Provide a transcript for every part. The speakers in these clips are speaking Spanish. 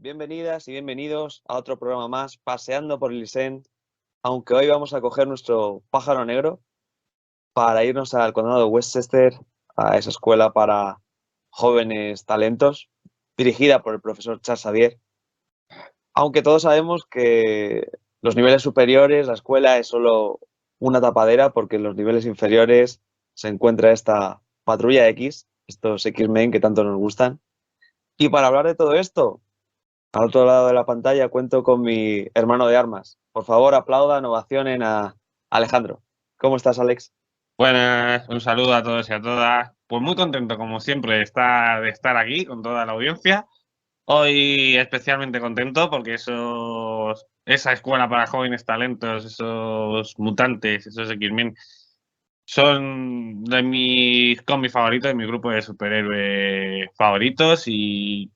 Bienvenidas y bienvenidos a otro programa más, Paseando por el Isen, aunque hoy vamos a coger nuestro pájaro negro para irnos al condado de Westchester, a esa escuela para jóvenes talentos, dirigida por el profesor Charles Xavier. Aunque todos sabemos que los niveles superiores, la escuela es solo una tapadera, porque en los niveles inferiores se encuentra esta Patrulla X, estos X-Men que tanto nos gustan. Y para hablar de todo esto, al otro lado de la pantalla cuento con mi hermano de armas. Por favor, aplaudan, ovacionen a Alejandro. ¿Cómo estás, Alex? Buenas, un saludo a todos y a todas. Pues muy contento, como siempre, de estar aquí con toda la audiencia. Hoy especialmente contento porque esa escuela para jóvenes talentos, esos mutantes, esos X-Men, son de mis cómics favoritos, de mi grupo de superhéroes favoritos y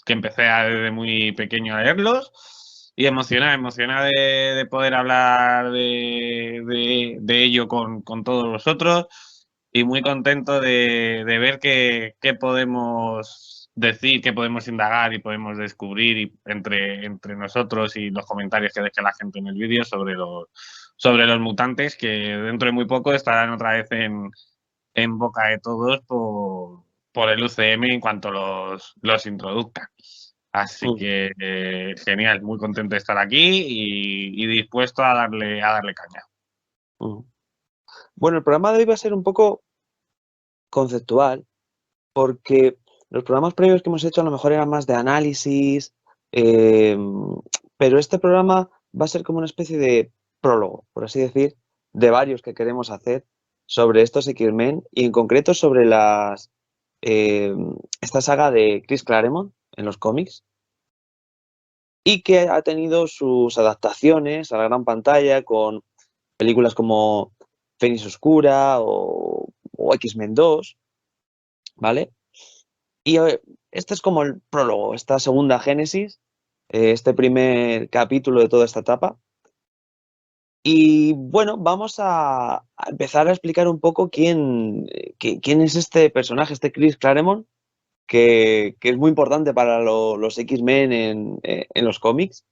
que empecé desde muy pequeño a leerlos. Y emocionada de poder hablar de ello con todos vosotros y muy contento de ver qué podemos decir, qué podemos indagar y podemos descubrir entre nosotros y los comentarios que deje la gente en el vídeo sobre los mutantes, que dentro de muy poco estarán otra vez en boca de todos por el UCM en cuanto los introduzcan. Así Mm, que genial, muy contento de estar aquí y dispuesto a darle caña. mm. Bueno, el programa de hoy va a ser un poco conceptual, porque los programas previos que hemos hecho a lo mejor eran más de análisis, eh, pero este programa va a ser como una especie de prólogo, por así decir, de varios que queremos hacer sobre estos X-Men y en concreto sobre eh, esta saga de Chris Claremont en los cómics, y que ha tenido sus adaptaciones a la gran pantalla con películas como Fénix Oscura o X-Men 2, ¿vale? Y este es como el prólogo, esta segunda génesis, este primer capítulo de toda esta etapa. Y bueno, vamos a empezar a explicar un poco quién es este personaje, este Chris Claremont, que es muy importante para los X-Men en los cómics.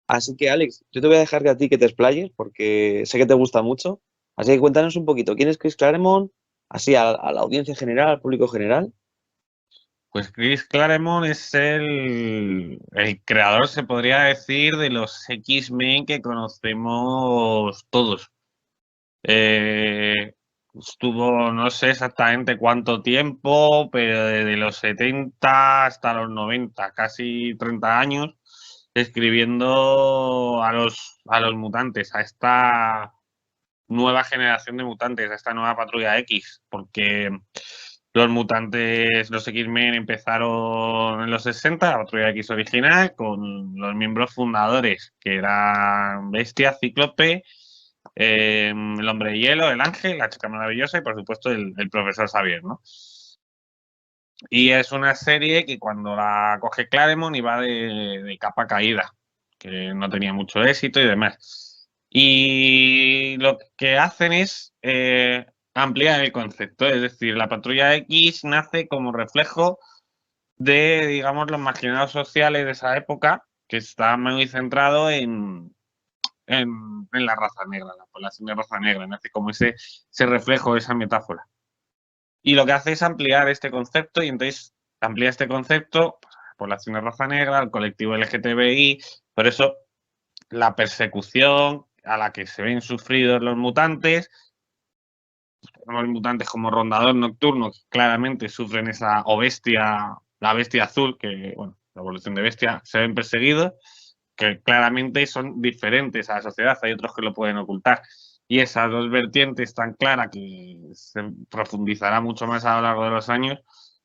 Así que, Alex, yo te voy a dejar que a ti que te explayes, porque sé que te gusta mucho. Así que cuéntanos un poquito, ¿quién es Chris Claremont? Así a la audiencia general, al público general. Pues Chris Claremont es el creador, se podría decir, de los X-Men que conocemos todos. Eh, Estuvo, no sé exactamente cuánto tiempo, pero desde los 70 hasta los 90, casi 30 años, escribiendo a los mutantes, a esta nueva generación de mutantes, a esta nueva Patrulla X, porque los mutantes, los X-Men empezaron en los 60, la Patrulla X original, con los miembros fundadores, que eran Bestia, Cíclope, el Hombre de Hielo, el Ángel, la Chica Maravillosa y, por supuesto, el Profesor Xavier, ¿no? Y es una serie que cuando la coge Claremont iba de capa caída, que no tenía mucho éxito y demás. Y lo que hacen es ampliar el concepto, es decir, la Patrulla X nace como reflejo de, digamos, los marginados sociales de esa época, que está muy centrado en la raza negra, la población de raza negra, nace como ese reflejo, esa metáfora. Y lo que hace es ampliar este concepto y entonces amplía este concepto pues, a la población de raza negra, al colectivo LGTBI, por eso la persecución a la que se ven sufridos los mutantes, tenemos mutantes como Rondador Nocturno, que claramente sufren esa, o Bestia, la Bestia Azul, que, bueno, la evolución de Bestia, se ven perseguidos, que claramente son diferentes a la sociedad, hay otros que lo pueden ocultar. Y esas dos vertientes tan claras que se profundizará mucho más a lo largo de los años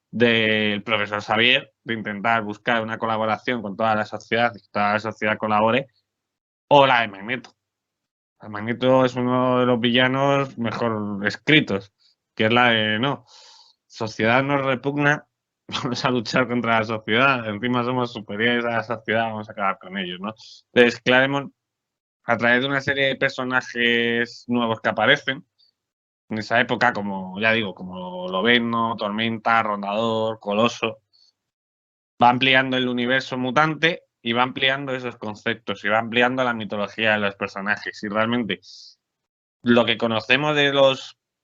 del profesor Xavier, de intentar buscar una colaboración con toda la sociedad, y que toda la sociedad colabore, o la de Magneto. El Magneto es uno de los villanos mejor escritos, que es la de no, sociedad nos repugna, vamos a luchar contra la sociedad, encima somos superiores a la sociedad, vamos a acabar con ellos, ¿no? Entonces, Claremont, a través de una serie de personajes nuevos que aparecen en esa época, como ya digo, como Lobezno, Tormenta, Rondador, Coloso, va ampliando el universo mutante y va ampliando esos conceptos y va ampliando la mitología de los personajes. Y realmente lo que conocemos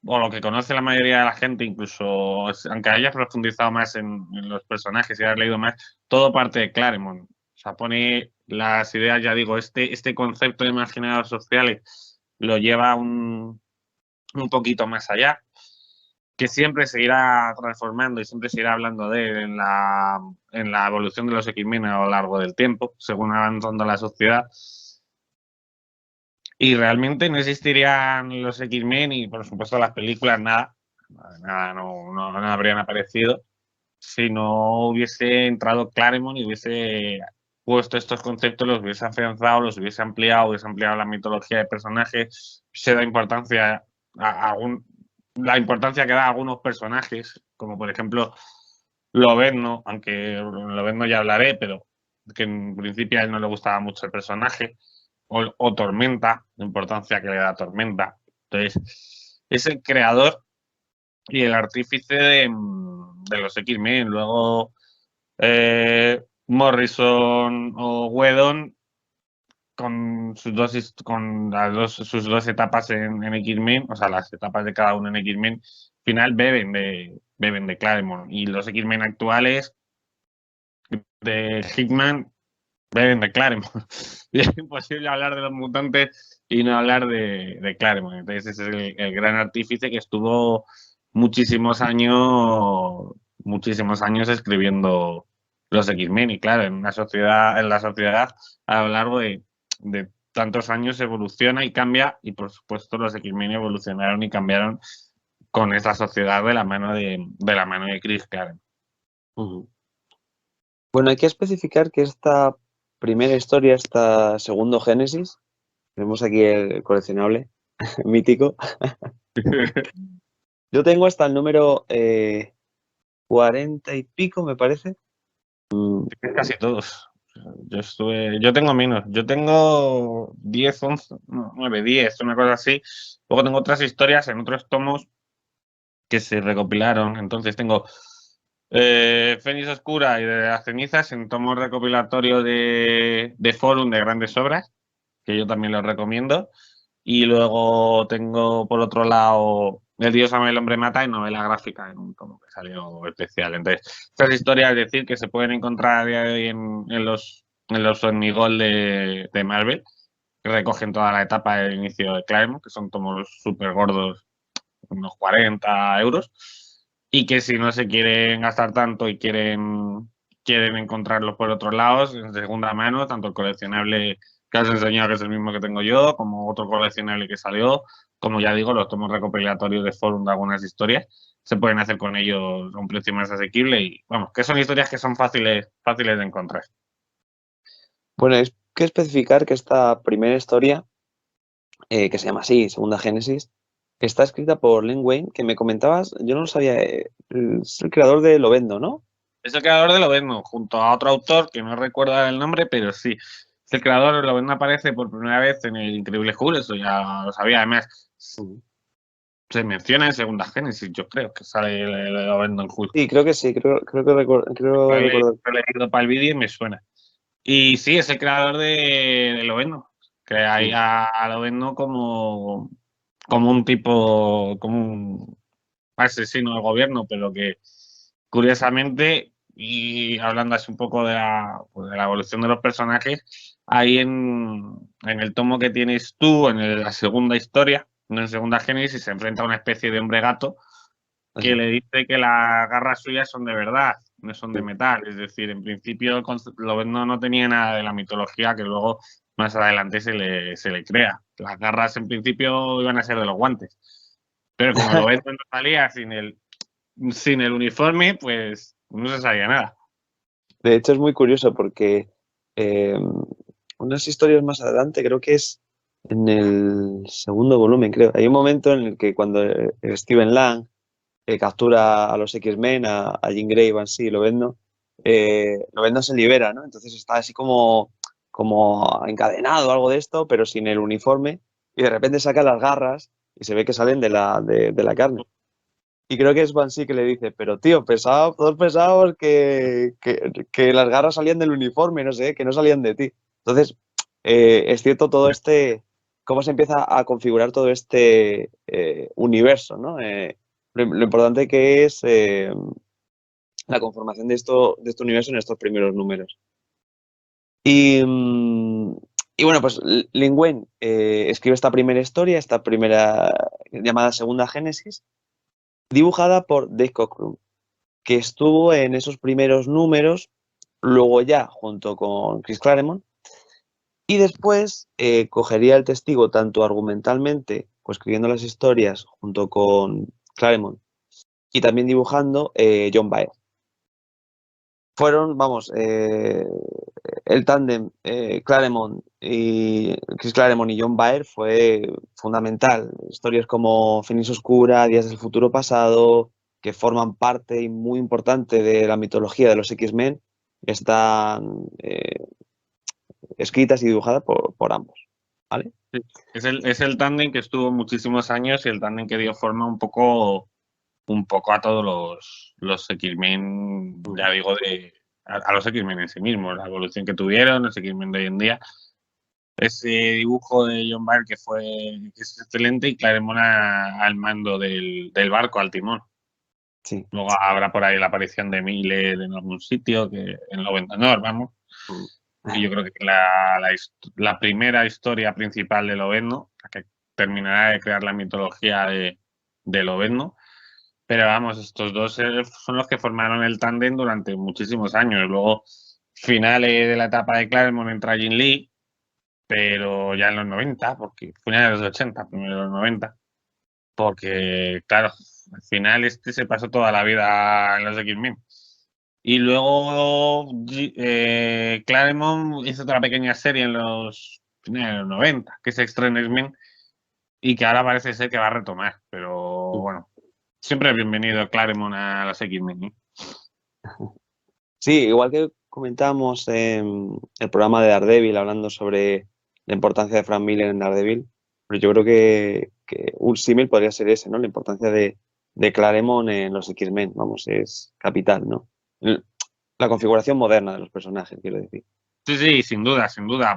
o lo que conoce la mayoría de la gente, incluso aunque hayas profundizado más en los personajes y hayas leído más, todo parte de Claremont. O sea, pone las ideas, ya digo, este concepto de imaginarios sociales lo lleva un poquito más allá, que siempre se irá transformando y siempre se irá hablando de él en la evolución de los X-Men a lo largo del tiempo, según avanzando la sociedad. Y realmente no existirían los X-Men y, por supuesto, las películas, nada no habrían aparecido si no hubiese entrado Claremont y hubiese puesto estos conceptos, los hubiese afianzado, los hubiese ampliado la mitología de personajes, se da importancia la importancia que da a algunos personajes, como por ejemplo Lobezno, aunque Lobezno ya hablaré, pero que en principio a él no le gustaba mucho el personaje, o Tormenta, la importancia que le da a Tormenta. Entonces, es el creador y el artífice de los X-Men. Luego, Morrison o Whedon, sus dos etapas en X-Men, o sea, las etapas de cada uno en X-Men, al final beben de Claremont. Y los X-Men actuales de Hickman beben de Claremont. Y es imposible hablar de los mutantes y no hablar de Claremont. Entonces, ese es el gran artífice que estuvo muchísimos años escribiendo los X-Men. Y claro, en la sociedad, a lo largo de tantos años evoluciona y cambia, y por supuesto los X-Men evolucionaron y cambiaron con esta sociedad de la mano de Chris Claremont. Bueno, hay que especificar que esta primera historia, esta segundo Génesis, tenemos aquí el coleccionable mítico. Yo tengo hasta el número 40 y pico, me parece. Casi todos. Yo tengo menos. Yo tengo 10, 11, 9, 10, una cosa así. Luego tengo otras historias en otros tomos que se recopilaron. Entonces tengo Fénix Oscura y de las cenizas en tomos recopilatorios de Forum de grandes obras, que yo también los recomiendo. Y luego tengo, por otro lado, El Dios ama y el hombre mata en novela gráfica, en un tomo que salió especial. Entonces, estas historias, es decir, que se pueden encontrar a día de hoy en los Omnigol de Marvel, que recogen toda la etapa del inicio de Claremont, que son tomos súper gordos, unos 40 euros, y que si no se quieren gastar tanto y quieren encontrarlos por otros lados, en segunda mano, tanto el coleccionable que has enseñado, que es el mismo que tengo yo, como otro coleccionable que salió, como ya digo, los tomos recopilatorios de Forum de algunas historias, se pueden hacer con ellos a un precio más asequible y, vamos, que son historias que son fáciles de encontrar. Bueno, hay que especificar que esta primera historia, que se llama así, Segunda Génesis, está escrita por Len Wein, que me comentabas, yo no lo sabía, es el creador de Lobezno, ¿no? Es el creador de Lobezno, junto a otro autor que no recuerdo el nombre, pero sí. Es el creador de Lobezno, aparece por primera vez en el Increíble Hulk, eso ya lo sabía. Además, se menciona en Segunda Génesis, yo creo, que sale Lobezno en Hulk. Sí, creo que sí, creo Lo recordar. he leído para el vídeo y me suena. Y sí, es el creador de Lobezno, que hay a Lobezno como un tipo, como un asesino del gobierno, pero que curiosamente, y hablando así un poco pues de la evolución de los personajes, ahí en el tomo que tienes tú, en la segunda historia, en Segunda Génesis, se enfrenta a una especie de hombre gato que le dice que las garras suyas son de verdad, no son de metal. Es decir, en principio Lobezno no tenía nada de la mitología que luego más adelante se le crea. Las garras en principio iban a ser de los guantes. Pero como Lobezno no salía sin el uniforme, pues no se sabía nada. De hecho, es muy curioso porque unas historias más adelante, creo que es en el segundo volumen, creo. Hay un momento en el que cuando Steven Lang captura a los X-Men, a Jean Grey, Van sí, Lobezno se libera, ¿no? Entonces está así como encadenado o algo de esto, pero sin el uniforme, y de repente saca las garras y se ve que salen de la carne. Y creo que es Banshee que le dice, pero tío, todos pensábamos que las garras salían del uniforme, no sé, que no salían de ti. Entonces, es cierto todo cómo se empieza a configurar todo este universo, ¿no? Lo importante que es la conformación de este universo en estos primeros números. Y, y bueno, pues Lin Wen escribe esta primera historia, esta primera llamada Segunda Génesis, dibujada por Dave Cockrum, que estuvo en esos primeros números, luego ya junto con Chris Claremont, y después cogería el testigo tanto argumentalmente, pues escribiendo las historias junto con Claremont, y también dibujando John Byrne. Fueron, vamos, el tándem Chris Claremont y John Byrne fue fundamental. Historias como Finis Oscura, Días del Futuro Pasado, que forman parte y muy importante de la mitología de los X-Men, están escritas y dibujadas por ambos. ¿Vale? Sí. Es el tándem que estuvo muchísimos años y el tándem que dio forma un poco a todos los X-Men, ya digo, a los X-Men en sí mismos, la evolución que tuvieron, los X-Men de hoy en día. Ese dibujo de John Byrne que es excelente y Claremont al mando del barco, al timón. Sí. Luego habrá por ahí la aparición de Miller en algún sitio, que en lo no, vamos. Y yo creo que la primera historia principal de Lobezno, la que terminará de crear la mitología de Lobezno. Pero vamos, estos dos son los que formaron el tándem durante muchísimos años. Luego, finales de la etapa de Claremont entra Jim Lee, pero ya en los 90, porque finales de los 80, primero de los 90, porque claro, al final se pasó toda la vida en los X-Men. Y luego Claremont hizo otra pequeña serie en los finales de los 90, que es Extreme X-Men, y que ahora parece ser que va a retomar. Pero bueno, siempre bienvenido Claremont a los X-Men, ¿eh? Sí, igual que comentábamos en el programa de Daredevil hablando sobre la importancia de Frank Miller en Daredevil, pero yo creo que un símil podría ser ese, ¿no? La importancia de Claremont en los X-Men, vamos, es capital, ¿no? La configuración moderna de los personajes, quiero decir. Sí, sí, sin duda,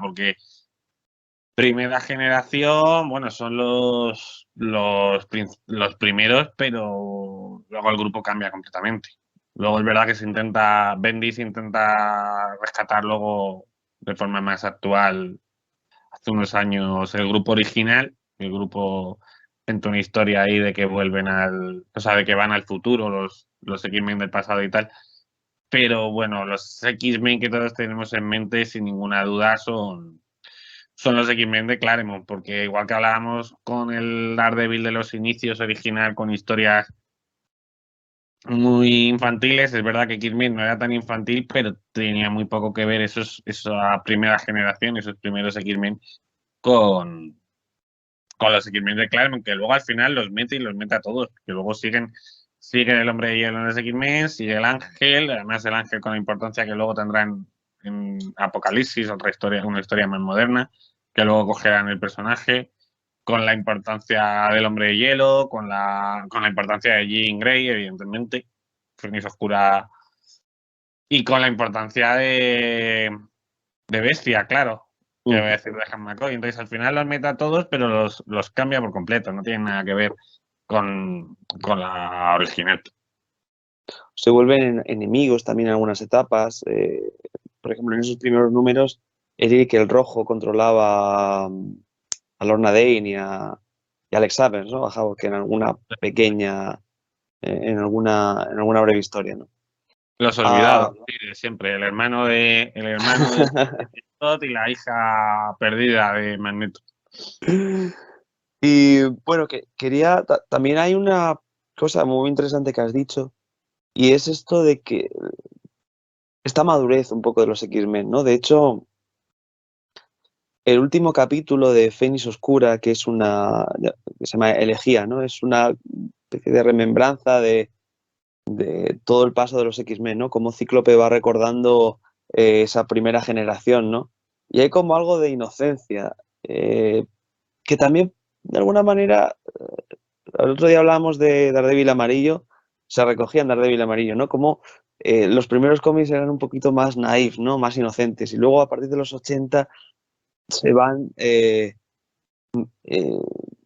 porque primera generación, bueno, son los primeros, pero luego el grupo cambia completamente. Luego es verdad que Bendis intenta rescatar luego de forma más actual, hace unos años, el grupo original, el grupo en una historia ahí de que vuelven o sea, de que van al futuro los X-Men del pasado y tal. Pero bueno, los X-Men que todos tenemos en mente, sin ninguna duda, son los X-Men de Claremont, porque igual que hablábamos con el Daredevil de los inicios original, con historias muy infantiles, es verdad que X-Men no era tan infantil, pero tenía muy poco que ver esa primera generación, esos primeros X-Men con, con los X-Men de Claremont, que luego al final los mete y los mete a todos, que luego sigue el Hombre de Hielo en los X-Men, sigue el Ángel, además el Ángel con la importancia que luego tendrá en Apocalipsis, una historia más moderna, que luego cogerán el personaje, con la importancia del Hombre de Hielo, con la importancia de Jean Grey, evidentemente, Finis Oscura, y con la importancia de Bestia, claro, que voy a decir de Han McCoy. Entonces al final los mete a todos, pero los cambia por completo, no tienen nada que ver con la original. Se vuelven enemigos también en algunas etapas. Por ejemplo, en esos primeros números, Eric el Rojo controlaba a Lorna Dane y a Alex Savage, ¿no? Bajaba que en alguna pequeña, en alguna breve historia, ¿no? Los olvidados, sí, siempre, el hermano de Scott y la hija perdida de Magneto. Y bueno, también hay una cosa muy interesante que has dicho, y es esto de que esta madurez un poco de los X-Men, ¿no? De hecho, el último capítulo de Fénix Oscura, que se llama Elegía, ¿no? Es una especie de remembranza de todo el paso de los X-Men, ¿no? Como Cíclope va recordando esa primera generación, ¿no? Y hay como algo de inocencia, que también, de alguna manera, el otro día hablábamos de Daredevil amarillo, se recogía en Daredevil amarillo, ¿no? Como los primeros cómics eran un poquito más naif, ¿no? Más inocentes. Y luego a partir de los 80 se van eh,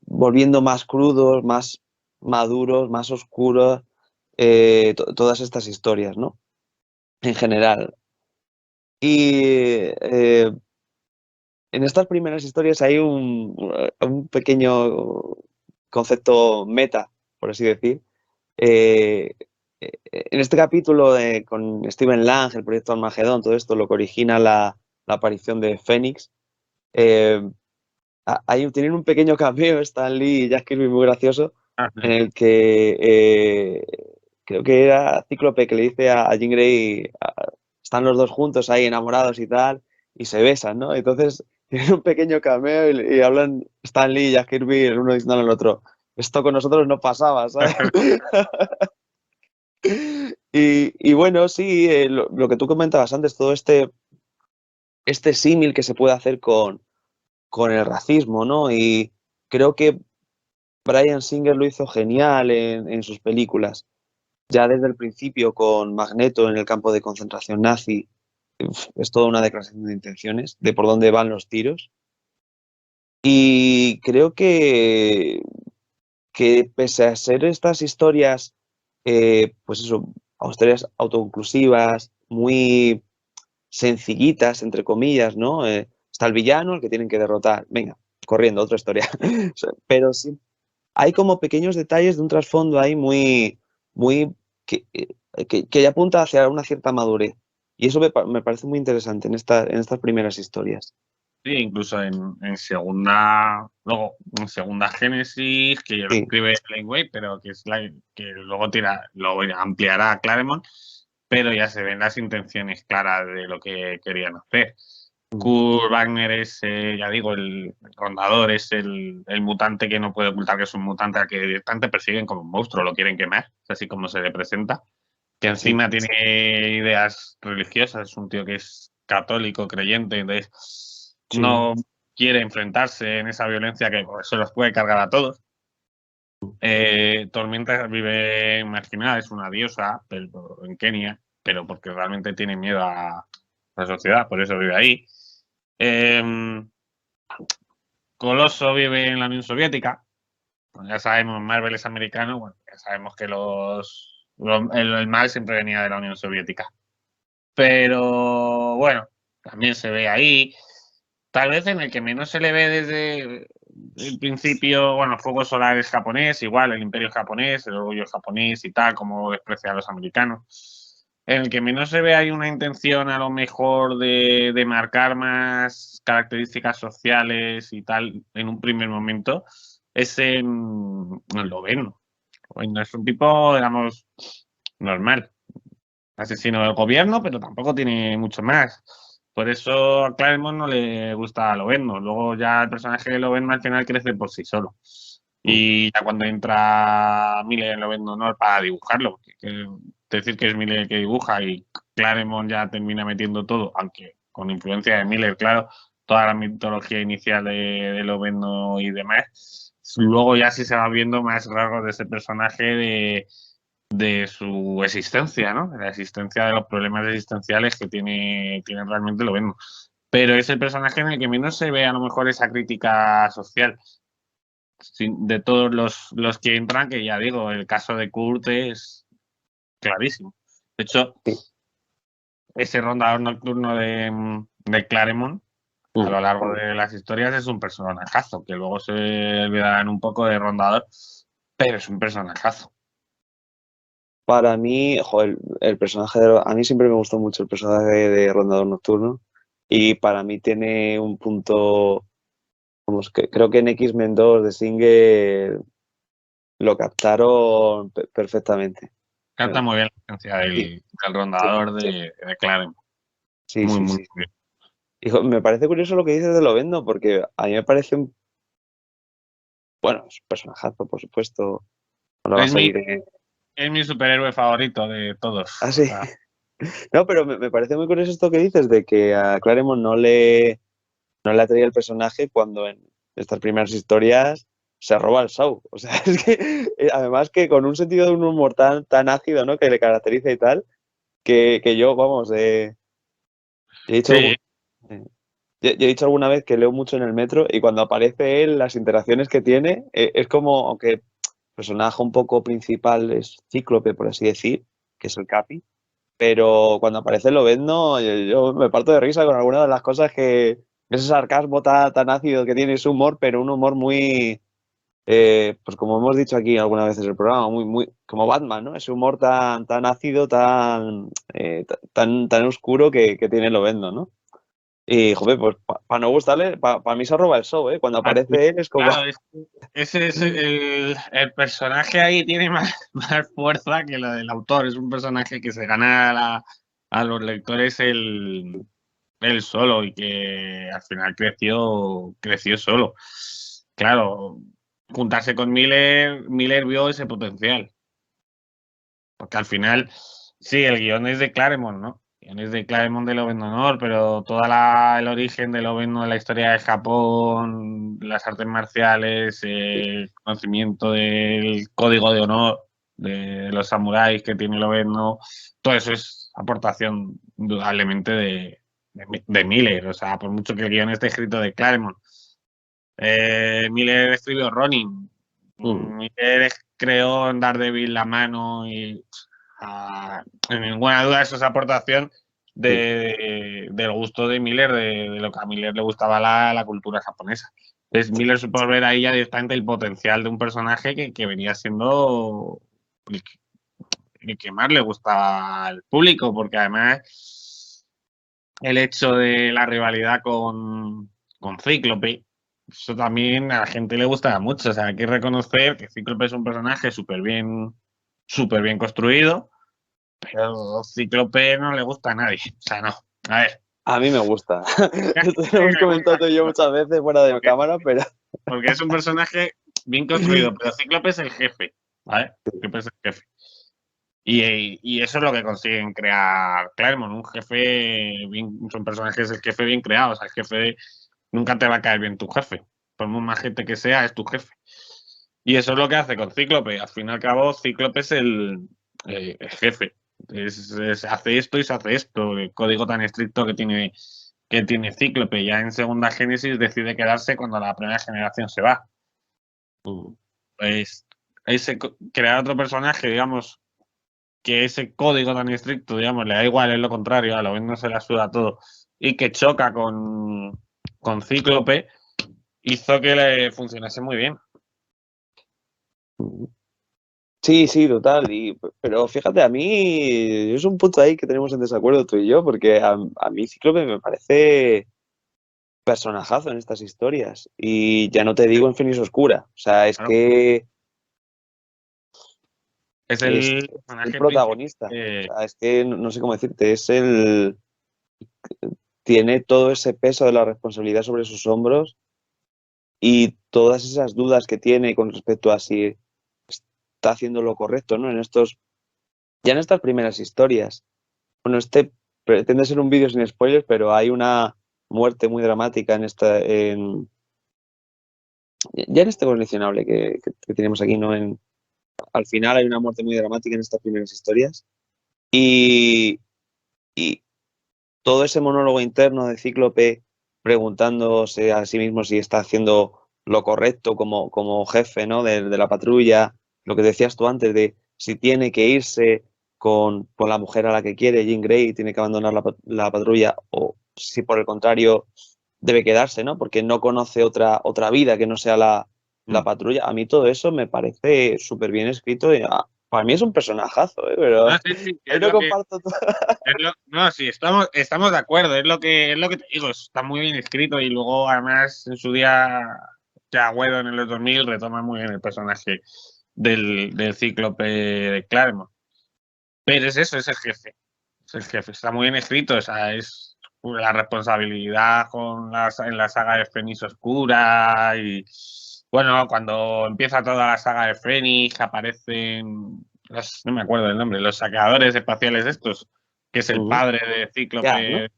volviendo más crudos, más maduros, más oscuros, todas estas historias, ¿no? En general. Y en estas primeras historias hay un pequeño concepto meta, por así decir. Eh, en este capítulo con Steven Lang, el proyecto Armagedón, todo esto, lo que origina la aparición de Fénix, eh, tienen un pequeño cameo Stan Lee y Jack Kirby muy gracioso, Ah, en el que creo que era Cíclope que le dice a Jean Grey, están los dos juntos ahí enamorados y tal, y se besan, ¿no? Entonces tienen un pequeño cameo y hablan Stan Lee y Jack Kirby, el uno diciendo al otro, esto con nosotros no pasaba, ¿sabes? Y bueno, sí, lo que tú comentabas antes, todo este símil que se puede hacer con el racismo, ¿no? Y creo que Bryan Singer lo hizo genial en sus películas. Ya desde el principio con Magneto en el campo de concentración nazi, es toda una declaración de intenciones, de por dónde van los tiros. Y creo que pese a ser estas historias, pues eso, historias autoconclusivas, muy sencillitas, entre comillas, ¿no? Está el villano, el que tienen que derrotar. Venga, corriendo, otra historia. Pero sí, hay como pequeños detalles de un trasfondo ahí muy que ya apunta hacia una cierta madurez. Y eso me parece muy interesante en estas primeras historias. sí, incluso en segunda, luego en segunda Génesis, que lo Sí, escribe Laneway, pero que es la que luego lo ampliará Claremont, pero ya se ven las intenciones claras de lo que querían hacer. Kurt Wagner es, ya digo, el rondador, es el mutante que no puede ocultar que es un mutante al que directamente persiguen como un monstruo, lo quieren quemar, es así como se le presenta. Que sí, encima tiene ideas religiosas, es un tío que es católico, creyente, entonces sí. no quiere enfrentarse en esa violencia que pues, se los puede cargar a todos. Tormenta vive marginada, es una diosa pero, en Kenia, pero porque realmente tiene miedo a la sociedad, por eso vive ahí. Coloso vive en la Unión Soviética. Pues ya sabemos, Marvel es americano, bueno, ya sabemos que el mal siempre venía de la Unión Soviética. Pero bueno, también se ve ahí. Tal vez en el que menos se le ve desde el principio, bueno, Fuego Solar es japonés, igual el imperio es japonés, el orgullo es japonés y tal, como desprecia a los americanos. En el que menos se ve hay una intención a lo mejor de marcar más características sociales y tal en un primer momento, es en Loveno. Bueno, es un tipo, digamos, normal asesino del gobierno, pero tampoco tiene mucho más. Por eso a Claremont no le gusta Loveno. Luego ya el personaje de Loveno al final crece por sí solo. Y ya cuando entra Miller en Loveno no para dibujarlo, decir que es Miller el que dibuja y Claremont ya termina metiendo todo, aunque con influencia de Miller, claro, toda la mitología inicial de Loveno y demás. Luego ya sí se va viendo más rasgos de ese personaje de su existencia, ¿no? De la existencia de los problemas existenciales que tiene realmente lo vemos. Pero es el personaje en el que menos se ve a lo mejor esa crítica social. De todos los que entran, que ya digo, el caso de Kurt es clarísimo. De hecho, Sí. ese rondador nocturno de Claremont a lo largo de las historias es un personajazo, que luego se olvidarán un poco de rondador, pero es un personajazo. Para mí, joder, el personaje a mí siempre me gustó mucho el personaje de Rondador Nocturno y para mí tiene un punto, vamos, que creo que en X-Men 2 de Singer lo captaron perfectamente. Capta muy bien la esencia Sí, del sí, rondador de Claremont. sí, Muy, sí, muy sí. bien. Me parece curioso lo que dices de Lovendo porque a mí me parece bueno, es un personajazo, por supuesto, no lo Es vas a mi, ir. es mi superhéroe favorito de todos. Ah, O sí. sea, No, pero me parece muy curioso esto que dices de que a Claremont no le atraía el personaje cuando en estas primeras historias se roba el show. O sea, es que además que con un sentido de un humor tan ácido, ¿no? Que le caracteriza y tal, que yo, vamos, he dicho, Sí, yo he dicho alguna vez que leo mucho en el metro y cuando aparece él, las interacciones que tiene, es como, aunque el personaje un poco principal es Cíclope, por así decir, que es el Capi, pero cuando aparece Lobezno, yo me parto de risa con algunas de las cosas que, ese sarcasmo tan ácido que tiene su humor, pero un humor muy, pues como hemos dicho aquí algunas veces en el programa, muy, como Batman, ¿no? Ese humor tan ácido, tan oscuro que tiene Lobezno, ¿no? Y, joder, pues para no gustarle, para mí se roba el show, ¿eh? Cuando aparece él es como... claro, ese es el personaje ahí tiene más, más fuerza que lo del autor. Es un personaje que se gana a los lectores él solo y que al final creció solo. Claro, juntarse con Miller vio ese potencial. Porque al final, sí, el guión es de Claremont, ¿no? El guión es de Claremont de Lobezno, pero el origen de Lobezno, de la historia de Japón, las artes marciales, el conocimiento del código de honor de los samuráis que tiene Lobezno, todo eso es aportación indudablemente de Miller. O sea, por mucho que el guión esté escrito de Claremont. Miller escribió Ronin. Miller creó en Daredevil la mano y en ninguna duda eso es aportación del gusto de Miller, de lo que a Miller le gustaba la cultura japonesa. Entonces Miller supo ver ahí ya directamente el potencial de un personaje que venía siendo el que más le gustaba al público, porque además el hecho de la rivalidad con Cíclope, eso también a la gente le gustaba mucho. O sea, hay que reconocer que Cíclope es un personaje súper bien construido, pero Cíclope no le gusta a nadie. O sea, no. A ver. A mí me gusta. Esto lo hemos Le gusta comentado tú y yo muchas veces fuera de porque, cámara, pero... porque es un personaje bien construido, pero Cíclope es el jefe, ¿vale? Cíclope es el jefe. Y eso es lo que consiguen crear Claremont, un jefe, son personajes, el jefe bien creado, o sea, el jefe, nunca te va a caer bien tu jefe, por muy más gente que sea, es tu jefe. Y eso es lo que hace con Cíclope, al fin y al cabo, Cíclope es el jefe, hace esto y se hace esto, el código tan estricto que tiene Cíclope, ya en segunda Génesis decide quedarse cuando la primera generación se va. Pues crear otro personaje, digamos, que ese código tan estricto, digamos, le da igual, es lo contrario, a lo menos se la suda todo, y que choca con Cíclope, hizo que le funcionase muy bien. Sí, sí, total. Pero fíjate, a mí es un punto ahí que tenemos en desacuerdo tú y yo, porque a mí Cíclope me parece personajazo en estas historias. Y ya no te digo en Finis Oscura. O sea, es Claro. que Es es el el personaje principal. protagonista. O sea, es que no sé cómo decirte, tiene todo ese peso de la responsabilidad sobre sus hombros y todas esas dudas que tiene con respecto a si está haciendo lo correcto, ¿no? Ya en estas primeras historias. Bueno, este pretende ser un vídeo sin spoilers, pero hay una muerte muy dramática ya en este coleccionable que tenemos aquí, ¿no? Al final hay una muerte muy dramática en estas primeras historias. Y, y todo ese monólogo interno de Cíclope preguntándose a sí mismo si está haciendo lo correcto como jefe, ¿no? de la patrulla, lo que decías tú antes de si tiene que irse con la mujer a la que quiere, Jean Grey, tiene que abandonar la patrulla, o si por el contrario debe quedarse, ¿no? Porque no conoce otra vida que no sea la Mm. patrulla. A mí todo eso me parece súper bien escrito y para mí es un personajazo, ¿eh? Pero No, sí, sí, ahí no comparto todo. no, sí, estamos de acuerdo, es lo que te digo, está muy bien escrito y luego además en su día ya Agüero en los 2000 retoma muy bien el personaje del Cíclope de Claremont. Pero es eso, es el jefe. Es el jefe. Está muy bien escrito. O sea, es la responsabilidad en la saga de Fénix Oscura. Y bueno, cuando empieza toda la saga de Fénix, aparecen. No me acuerdo del nombre, los saqueadores espaciales estos, que es el Ujú. padre de Ya, ¿no? Cíclope.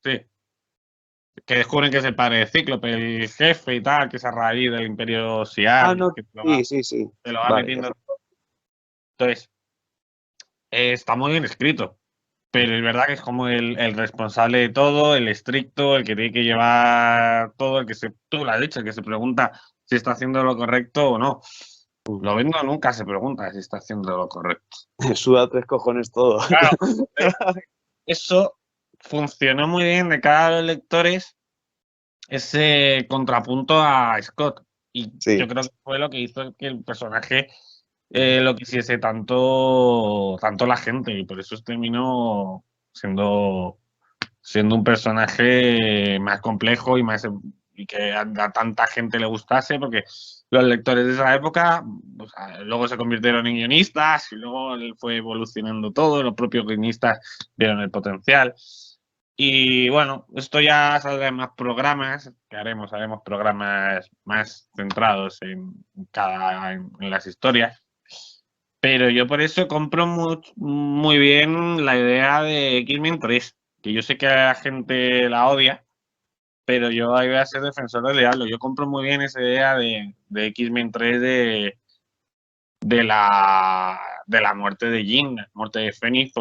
Sí, que descubren que es el padre de Cíclope, el jefe y tal, que es a raíz del Imperio Ah, Shi'ar, no, que sí. te lo va Vale. metiendo. Entonces, está muy bien escrito, pero es verdad que es como el responsable de todo, el estricto, el que tiene que llevar todo, tú lo has dicho, el que se pregunta si está haciendo lo correcto o no. Lovendo nunca se pregunta si está haciendo lo correcto. Suda 3 cojones todo. Claro, eso funcionó muy bien de cara a los lectores, ese contrapunto a Scott. Y Sí. yo creo que fue lo que hizo que el personaje lo quisiese tanto la gente. Y por eso terminó siendo un personaje más complejo y que a tanta gente le gustase, porque los lectores de esa época pues, luego se convirtieron en guionistas y luego fue evolucionando todo, los propios guionistas vieron el potencial. Y bueno, esto ya saldrá en más programas que haremos programas más centrados en las historias. Pero yo por eso compro muy bien la idea de X-Men 3, que yo sé que la gente la odia, pero yo ahí voy a ser defensor de Diablo. Yo compro muy bien esa idea de X-Men 3 de la muerte de Jean, la muerte de Fénix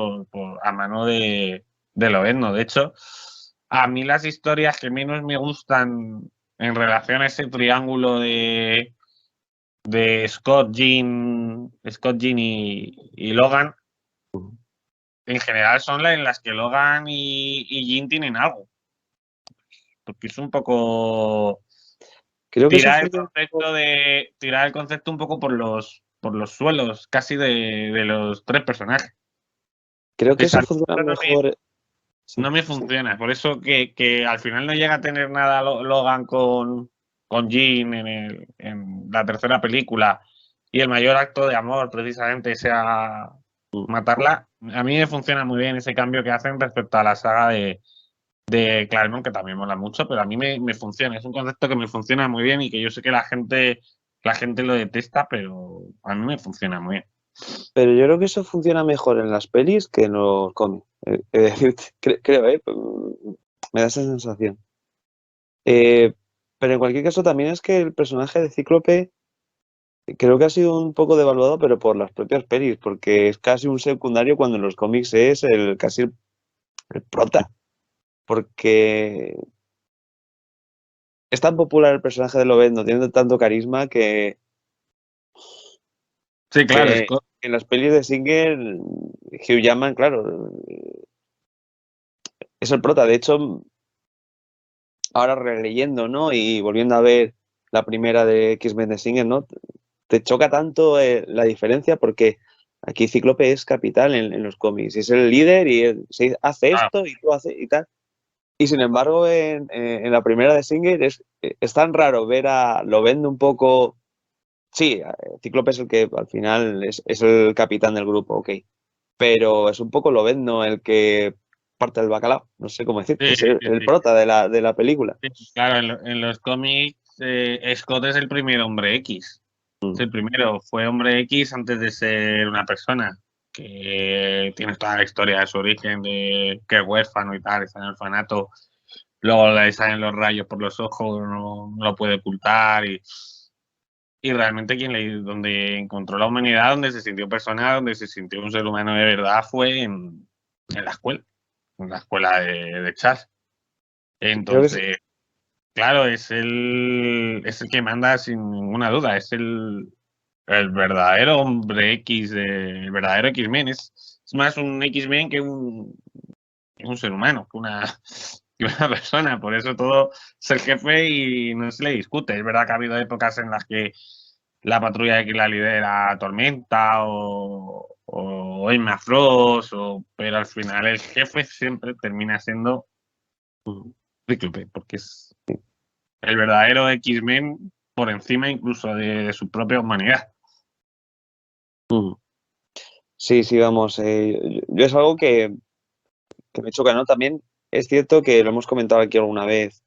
a mano de Lobezno. De hecho, a mí las historias que menos me gustan en relación a ese triángulo de Scott, Jean y Logan, en general son en las que Logan y Jean tienen algo. Porque es un poco Creo que eso tirar el funciona concepto un poco por los suelos, casi de los tres personajes. creo que Esa eso funciona no me, mejor. Sí, no me sí. funciona. Por eso que al final no llega a tener nada Logan con Jean en la tercera película y el mayor acto de amor precisamente sea matarla. A mí me funciona muy bien ese cambio que hacen respecto a la saga de Claremont, que también mola mucho, pero a mí me funciona. Es un concepto que me funciona muy bien y que yo sé que la gente lo detesta, pero a mí me funciona muy bien. Pero yo creo que eso funciona mejor en las pelis que en los cómics. Es decir, creo, me da esa sensación. Eh, pero en cualquier caso, también es que el personaje de Cíclope creo que ha sido un poco devaluado, pero por las propias pelis, porque es casi un secundario cuando en los cómics es casi el prota. Porque es tan popular el personaje de Lobezno, tiene tanto carisma Sí, claro, que Scott. en las pelis de Singer, Hugh Jackman, claro, es el prota. De hecho, ahora releyendo, ¿no? Y volviendo a ver la primera de X-Men de Singer, ¿no? Te choca tanto la diferencia porque aquí Cíclope es capital en los cómics, y es el líder y él hace Claro, esto y tú haces y tal. Y sin embargo, en la primera de Singer es tan raro ver lo vende un poco. Sí, Cíclope es el que al final es el capitán del grupo, ok. Pero es un poco Lobezno el que parte del bacalao, no sé cómo decirte, sí, es el sí, prota de la película. sí. Claro, en los cómics Scott es el primer hombre X. Es Mm. el primero, fue hombre X antes de ser una persona, que tiene toda la historia de su origen, de que es huérfano y tal, está en el orfanato. Luego le salen los rayos por los ojos, no lo puede ocultar y realmente donde encontró la humanidad, donde se sintió persona, donde se sintió un ser humano de verdad fue en la escuela de Charles. Creo que es, Entonces, claro, es el que manda sin ninguna duda, es el verdadero hombre X, el verdadero X-Men. Es más un X-Men que un ser humano, que una persona. Por eso todo es el jefe y no se le discute. Es verdad que ha habido épocas en las que la patrulla X la lidera Tormenta o Emma Frost, pero al final el jefe siempre termina siendo Cíclope, porque es el verdadero X-Men por encima incluso de su propia humanidad. mm, sí, sí, vamos. Yo es algo que me choca, ¿no? También es cierto que lo hemos comentado aquí alguna vez,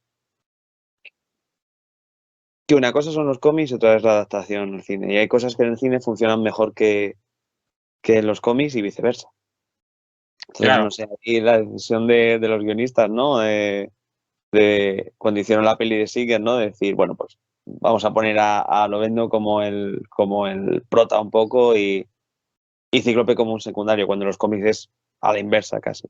que una cosa son los cómics y otra es la adaptación al cine. Y hay cosas que en el cine funcionan mejor que en los cómics y viceversa. Entonces, Claro, no sé, aquí la decisión de los guionistas, ¿no? cuando hicieron la peli de Seeker, ¿no? De decir, bueno, pues vamos a poner a Lobezno como el prota un poco y Cíclope como un secundario, cuando los cómics es a la inversa casi.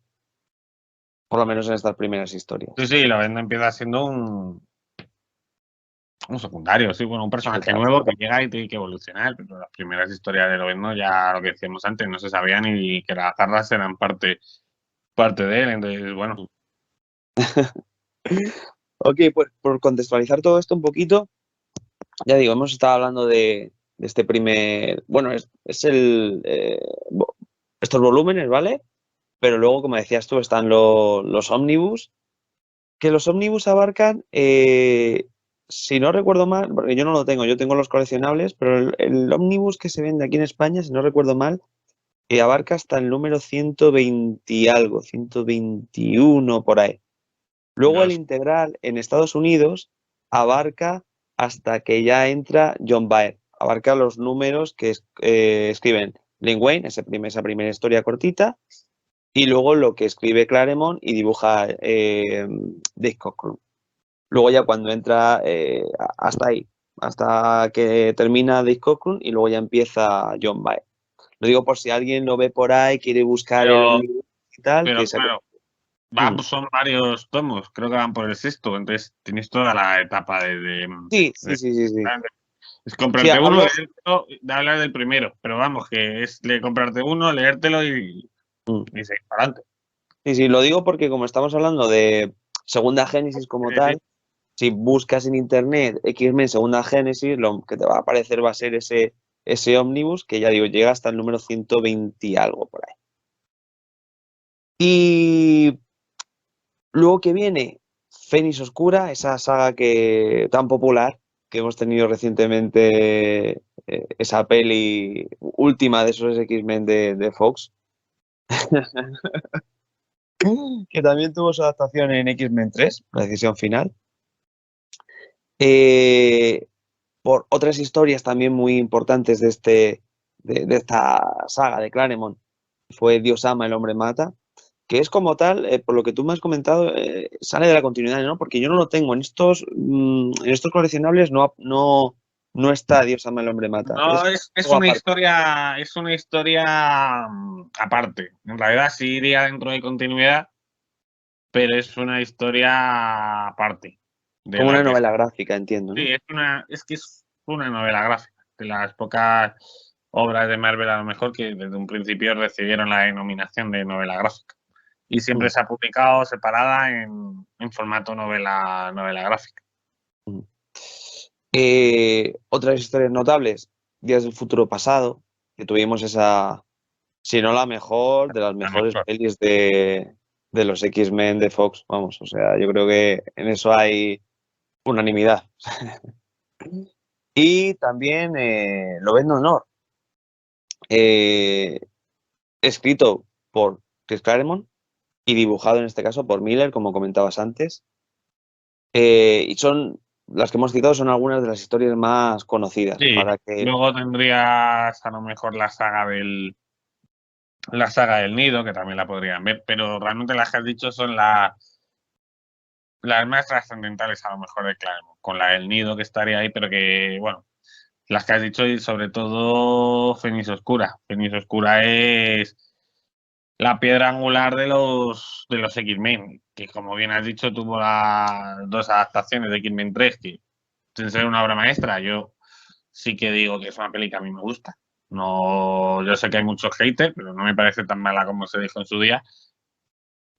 Por lo menos en estas primeras historias. Sí, Lobezno empieza siendo un secundario, sí, bueno, un personaje Total. nuevo que llega y tiene que evolucionar, pero las primeras historias de Lobezno ya lo que decíamos antes, no se sabía ni que las garras eran parte de él, entonces, bueno. Ok, pues por contextualizar todo esto un poquito, ya digo, hemos estado hablando de este primer, bueno, es estos volúmenes, ¿vale? Pero luego, como decías tú, están los ómnibus, que los ómnibus abarcan, si no recuerdo mal, porque yo no lo tengo, yo tengo los coleccionables, pero el ómnibus que se vende aquí en España, si no recuerdo mal, abarca hasta el número 120 y algo, 121 por ahí. Luego el Los, integral en Estados Unidos abarca hasta que ya entra John Byrne, abarca los números que escriben Len Wein, esa primera historia cortita, y luego lo que escribe Claremont y dibuja Dave Cockrum. Luego ya cuando entra hasta ahí, hasta que termina Dave Cockrum y luego ya empieza John Byrne. Lo digo por si alguien lo ve por ahí, quiere buscar el pero, omnibus y tal, pero que se... claro, Mm. son varios tomos, creo que van por el sexto, entonces tienes toda la etapa Sí, sí, de- sí, sí, sí. es Sí, comprarte uno, hablo... leértelo, de hablar del primero, pero vamos, que es de comprarte uno, leértelo Mm. y seguir para adelante. Sí, sí, lo digo porque como estamos hablando de Segunda Génesis como Sí, sí. tal, si buscas en internet X-Men Segunda Génesis, lo que te va a aparecer va a ser ese ómnibus que ya digo, llega hasta el número 120 y algo por ahí. Y luego que viene Fénix Oscura, esa saga tan popular que hemos tenido recientemente, esa peli última de esos X-Men de Fox, que también tuvo su adaptación en X-Men 3, la decisión final. Eh, por otras historias también muy importantes de esta saga de Claremont, fue Dios ama, el hombre mata, que es como tal, por lo que tú me has comentado, sale de la continuidad, ¿no? Porque yo no lo tengo. En estos coleccionables no está Dios ama, el hombre mata. No, Es es algo una aparte. historia, aparte. En realidad sí iría dentro de continuidad, pero es una historia aparte de Como la una que novela gráfica, entiendo, sí, ¿no? es que es una novela gráfica, de las pocas obras de Marvel a lo mejor que desde un principio recibieron la denominación de novela gráfica. Y siempre Mm, se ha publicado separada en formato novela gráfica. mm. Otras historias notables, Días del futuro pasado, que tuvimos esa, si no la mejor, de las La mejores mejor. pelis de los X-Men de Fox, vamos, o sea, yo creo que en eso hay unanimidad. Y también Lobezno Honor, eh, escrito por Chris Claremont y dibujado en este caso por Miller, como comentabas antes. Y son, las que hemos citado son algunas de las historias más conocidas, Sí, para que... luego tendrías a lo mejor la saga del Nido, que también la podrían ver, pero realmente las que has dicho son las más trascendentales a lo mejor de Claremont, con la del Nido que estaría ahí, pero que, bueno, las que has dicho y sobre todo Fénix Oscura. Fénix Oscura es la piedra angular de los X-Men, que como bien has dicho tuvo las dos adaptaciones de X-Men 3, que sin ser una obra maestra, yo sí que digo que es una peli que a mí me gusta. No, yo sé que hay muchos haters, pero no me parece tan mala como se dijo en su día.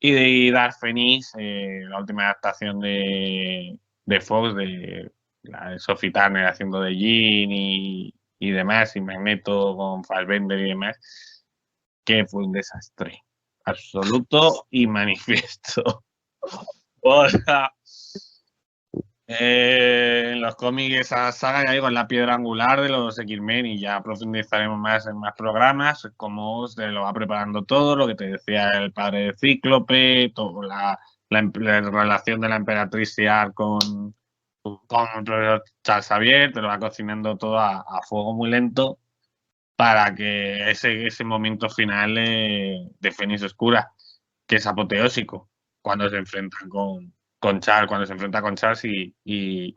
Y de Dark Phoenix, la última adaptación de Fox, de la de Sophie Turner haciendo de Jean y demás, y Magneto con Fassbender y demás, que fue un desastre absoluto y manifiesto. O sea, en los cómics esa saga, ya digo, es la piedra angular de los X-Men y ya profundizaremos más en más programas, cómo se lo va preparando todo, lo que te decía el padre de Cíclope, todo la relación de la emperatriz Shiar con el profesor Charles Xavier, te lo va cocinando todo a fuego muy lento para que ese momento final de Fénix Oscura, que es apoteósico, cuando se enfrentan con Charles, cuando se enfrenta con Charles y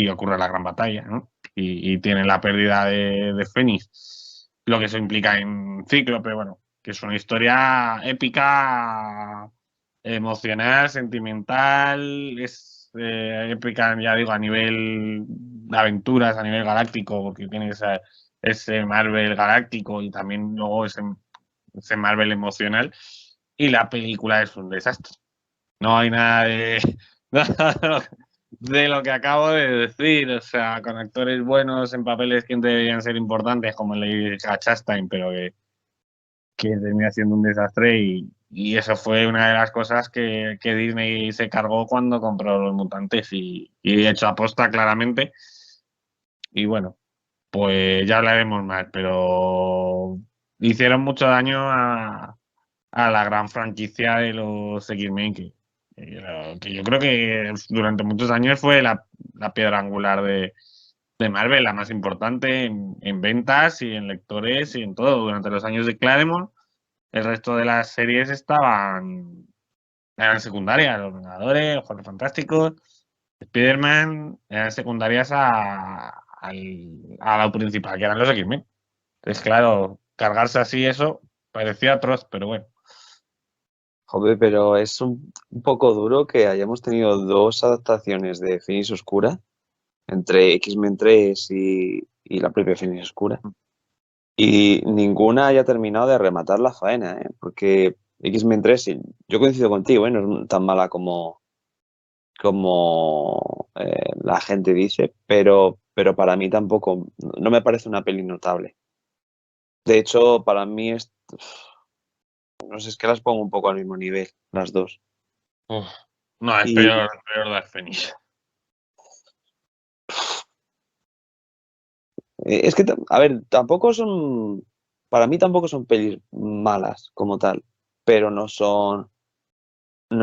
ocurre la gran batalla, ¿no? Y tiene la pérdida de Fénix, lo que eso implica en Cíclope, bueno, que es una historia épica, emocional, sentimental, es épica, ya digo, a nivel de aventuras, a nivel galáctico, porque tiene ese Marvel galáctico y también luego ese Marvel emocional, y la película es un desastre. No hay nada de lo que acabo de decir, o sea, con actores buenos en papeles que deberían ser importantes, como Lady Chastain, pero que termina siendo un desastre y eso fue una de las cosas que Disney se cargó cuando compró Los Mutantes y hecho aposta claramente. Y bueno, pues ya hablaremos más, pero hicieron mucho daño a la gran franquicia de los X-Men, que yo creo que durante muchos años fue la piedra angular de Marvel, la más importante en ventas y en lectores y en todo. Durante los años de Claremont, el resto de las series eran secundarias, Los Vengadores, Los Cuatro Fantásticos, Spider-Man, eran secundarias a lo principal, que eran los X-Men. Entonces, claro, cargarse así eso parecía atroz, pero bueno. Joder, pero es un poco duro que hayamos tenido dos adaptaciones de Finis Oscura entre X-Men 3 y la propia Finis Oscura. Y ninguna haya terminado de rematar la faena, ¿eh? Porque X-Men 3, yo coincido contigo, ¿eh? No es tan mala como la gente dice, pero para mí tampoco, no me parece una peli notable. De hecho, para mí no sé, es que las pongo un poco al mismo nivel, las dos. Uf, no, es Y peor Dark Phoenix. es que, a ver, tampoco son, para mí tampoco son pelis malas como tal, pero no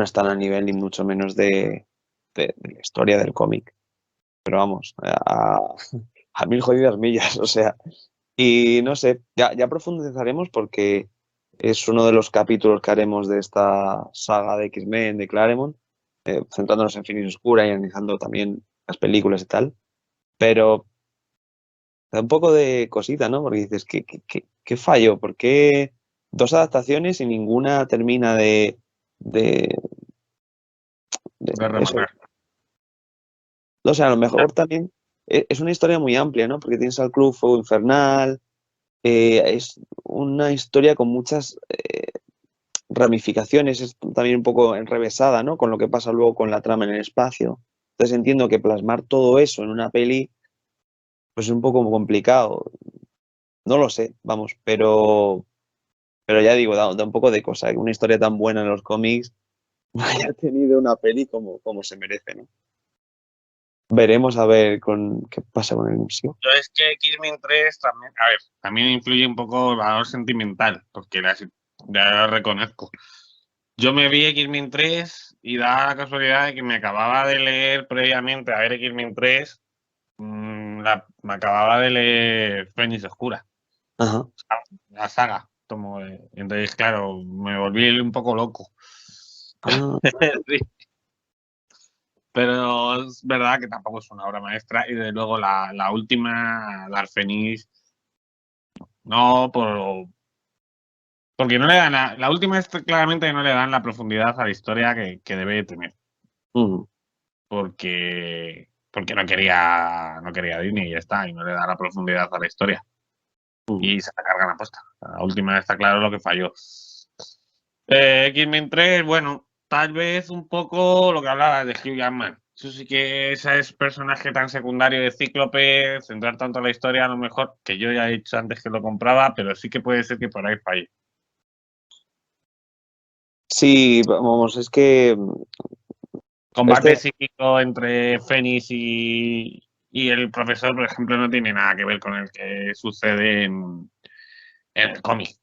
están a nivel ni mucho menos de la historia del cómic. Pero vamos, a mil jodidas millas, o sea. Y no sé, ya profundizaremos porque es uno de los capítulos que haremos de esta saga de X-Men de Claremont, centrándonos en Finis Oscura y analizando también las películas y tal. Pero da un poco de cosita, ¿no? Porque dices, ¿qué fallo? ¿Por qué dos adaptaciones y ninguna termina de, de De eso? rematar. O sea, a lo mejor también es una historia muy amplia, ¿no? Porque tienes al Club Fuego Infernal, es una historia con muchas ramificaciones, es también un poco enrevesada, ¿no? Con lo que pasa luego con la trama en el espacio. Entonces entiendo que plasmar todo eso en una peli, pues es un poco complicado. No lo sé, vamos, pero ya digo, da un poco de cosa, que una historia tan buena en los cómics no haya tenido una peli como se merece, ¿no? Veremos a ver qué pasa con el MCU. Yo es que X-Men 3 también, a ver, también influye un poco el valor sentimental, porque ya lo reconozco. Yo me vi X-Men 3 y da la casualidad de que me acababa de leer previamente a ver X-Men 3, me acababa de leer Fénix Oscura, Ajá. la saga. Entonces, claro, me volví un poco loco. Ah, Sí. Pero es verdad que tampoco es una obra maestra y desde luego la última, la Arfenix, no porque no le dan la última es claramente que no le dan la profundidad a la historia que debe tener, ujú, porque no quería Disney y ya está, y no le da la profundidad a la historia. ujú. Y se la cargan a posta. La última está claro lo que falló. X-Men 3, bueno, tal vez un poco lo que hablaba de Hugh Jackman. Eso sí que ese es personaje tan secundario de Cíclope, centrar tanto la historia a lo mejor, que yo ya he dicho antes que lo compraba, pero sí que puede ser que por ahí falle. Sí, vamos, es que Combate este, psíquico entre Fénix y el profesor, por ejemplo, no tiene nada que ver con el que sucede en el cómic,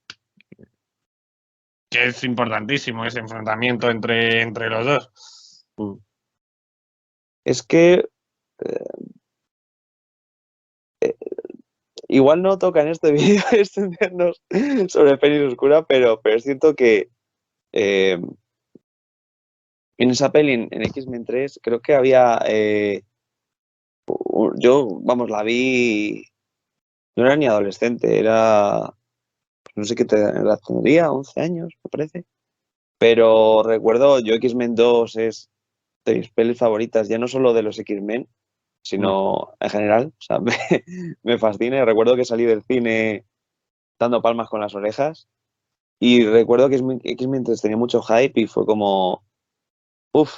que es importantísimo ese enfrentamiento entre los dos. mm, es que eh, igual no toca en este vídeo extendernos sobre Fénix Oscura, pero es cierto que eh, en esa peli, en X-Men 3, creo que había... yo, vamos, la vi... No era ni adolescente, era... No sé qué edad tendría, 11 años, me parece. Pero recuerdo, yo X-Men 2 es de mis pelis favoritas, ya no solo de los X-Men, sino en general. O sea, me fascina. Y recuerdo que salí del cine dando palmas con las orejas. Y recuerdo que X-Men 3 tenía mucho hype y fue como, uff.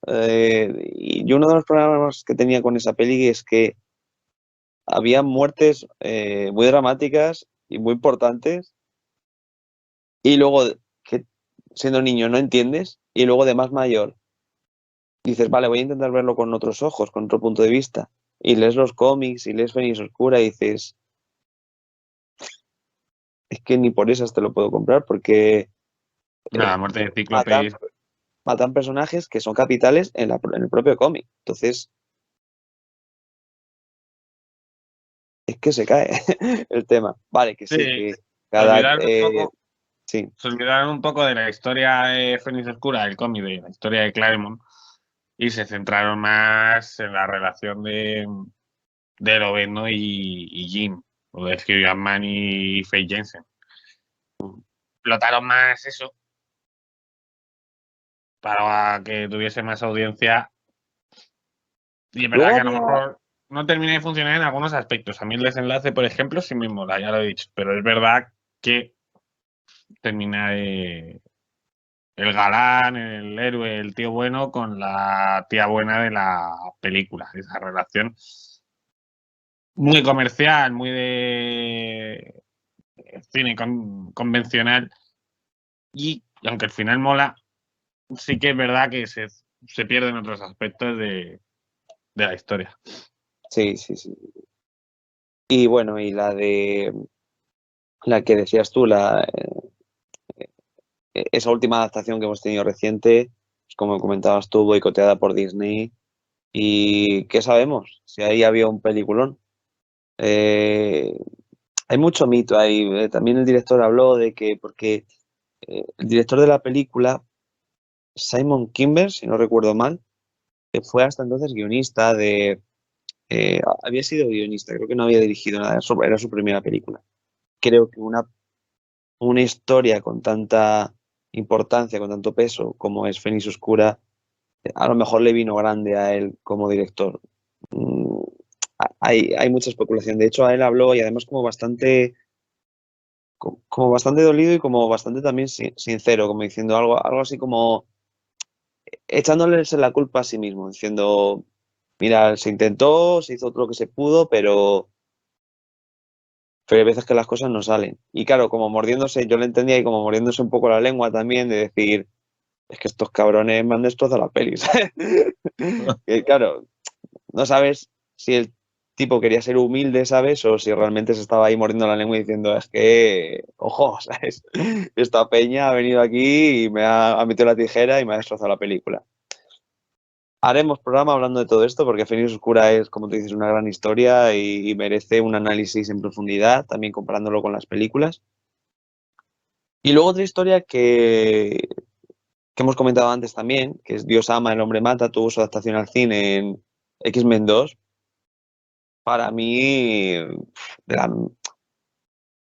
Y uno de los problemas que tenía con esa peli es que había muertes muy dramáticas y muy importantes. Y luego, que siendo niño no entiendes. Y luego de más mayor dices, vale, voy a intentar verlo con otros ojos, con otro punto de vista. Y lees los cómics y lees Fénix Oscura y dices, es que ni por esas te lo puedo comprar porque La muerte de matan, Cíclope. matan personajes que son capitales en el propio cómic. Entonces, es que se cae el tema. Vale, que sí, Sí, que se cada... olvidaron un poco, sí, se olvidaron un poco de la historia de Fénix Oscura, del cómic, de la historia de Claremont, y se centraron más en la relación de Lobezno y Jim, o de Hugh Jackman y Faye Jensen. Explotaron más eso para que tuviese más audiencia. Y es verdad luego que a lo había... mejor no termina de funcionar en algunos aspectos. A mí el desenlace, por ejemplo, sí me mola, ya lo he dicho. Pero es verdad que termina de, el galán, el héroe, el tío bueno con la tía buena de la película. Esa relación muy comercial, muy de cine convencional. Y aunque el final mola, sí que es verdad que se pierden otros aspectos de la historia. Sí, sí, sí. Y bueno, y la que decías tú, esa última adaptación que hemos tenido reciente, pues como comentabas tú, boicoteada por Disney. ¿Y qué sabemos? Si ahí había un peliculón. Eh, hay mucho mito ahí. También el director habló de que, porque el director de la película, Simon Kimber, si no recuerdo mal, que fue hasta entonces guionista había sido guionista, creo que no había dirigido nada, era su primera película. Creo que una historia con tanta importancia, con tanto peso como es Fénix Oscura, a lo mejor le vino grande a él como director. Mm, hay mucha especulación. De hecho, a él habló y además como bastante dolido y como bastante también sincero, como diciendo algo así como echándoles la culpa a sí mismo, diciendo, mira, se intentó, se hizo todo lo que se pudo, pero hay veces que las cosas no salen. Y claro, como mordiéndose, yo lo entendía y como mordiéndose un poco la lengua también de decir, es que estos cabrones me han destrozado la peli, ¿sabes? Que claro, no sabes si el tipo quería ser humilde, ¿sabes? O si realmente se estaba ahí mordiendo la lengua y diciendo, es que, ojo, ¿sabes? Esta peña ha venido aquí y ha metido la tijera y me ha destrozado la película. Haremos programa hablando de todo esto porque Fénix Oscura es, como tú dices, una gran historia y merece un análisis en profundidad, también comparándolo con las películas. Y luego otra historia que hemos comentado antes también, que es Dios ama, el hombre mata, tuvo su adaptación al cine en X-Men 2. Para mí, la-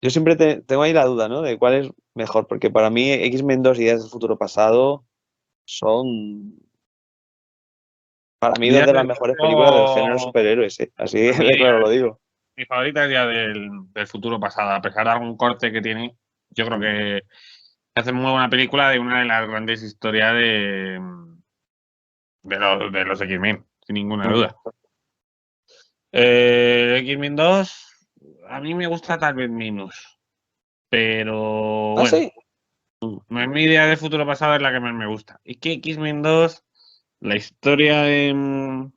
yo siempre tengo ahí la duda, ¿no? De cuál es mejor, porque para mí X-Men 2 y Días del Futuro Pasado son, para mí, dos Días de las del mejores películas del género futuro, superhéroes, ¿eh? Así a mí de claro lo digo. mi favorita es Día del futuro pasado. A pesar de algún corte que tiene, yo creo que hace muy buena película de una de las grandes historias de los X-Men, sin ninguna Mm. duda. X-Men 2, a mí me gusta tal vez menos, pero ¿Ah, bueno, sí? Mm. no es mi idea del futuro pasado, es la que más me gusta. Es que X-Men 2, la historia de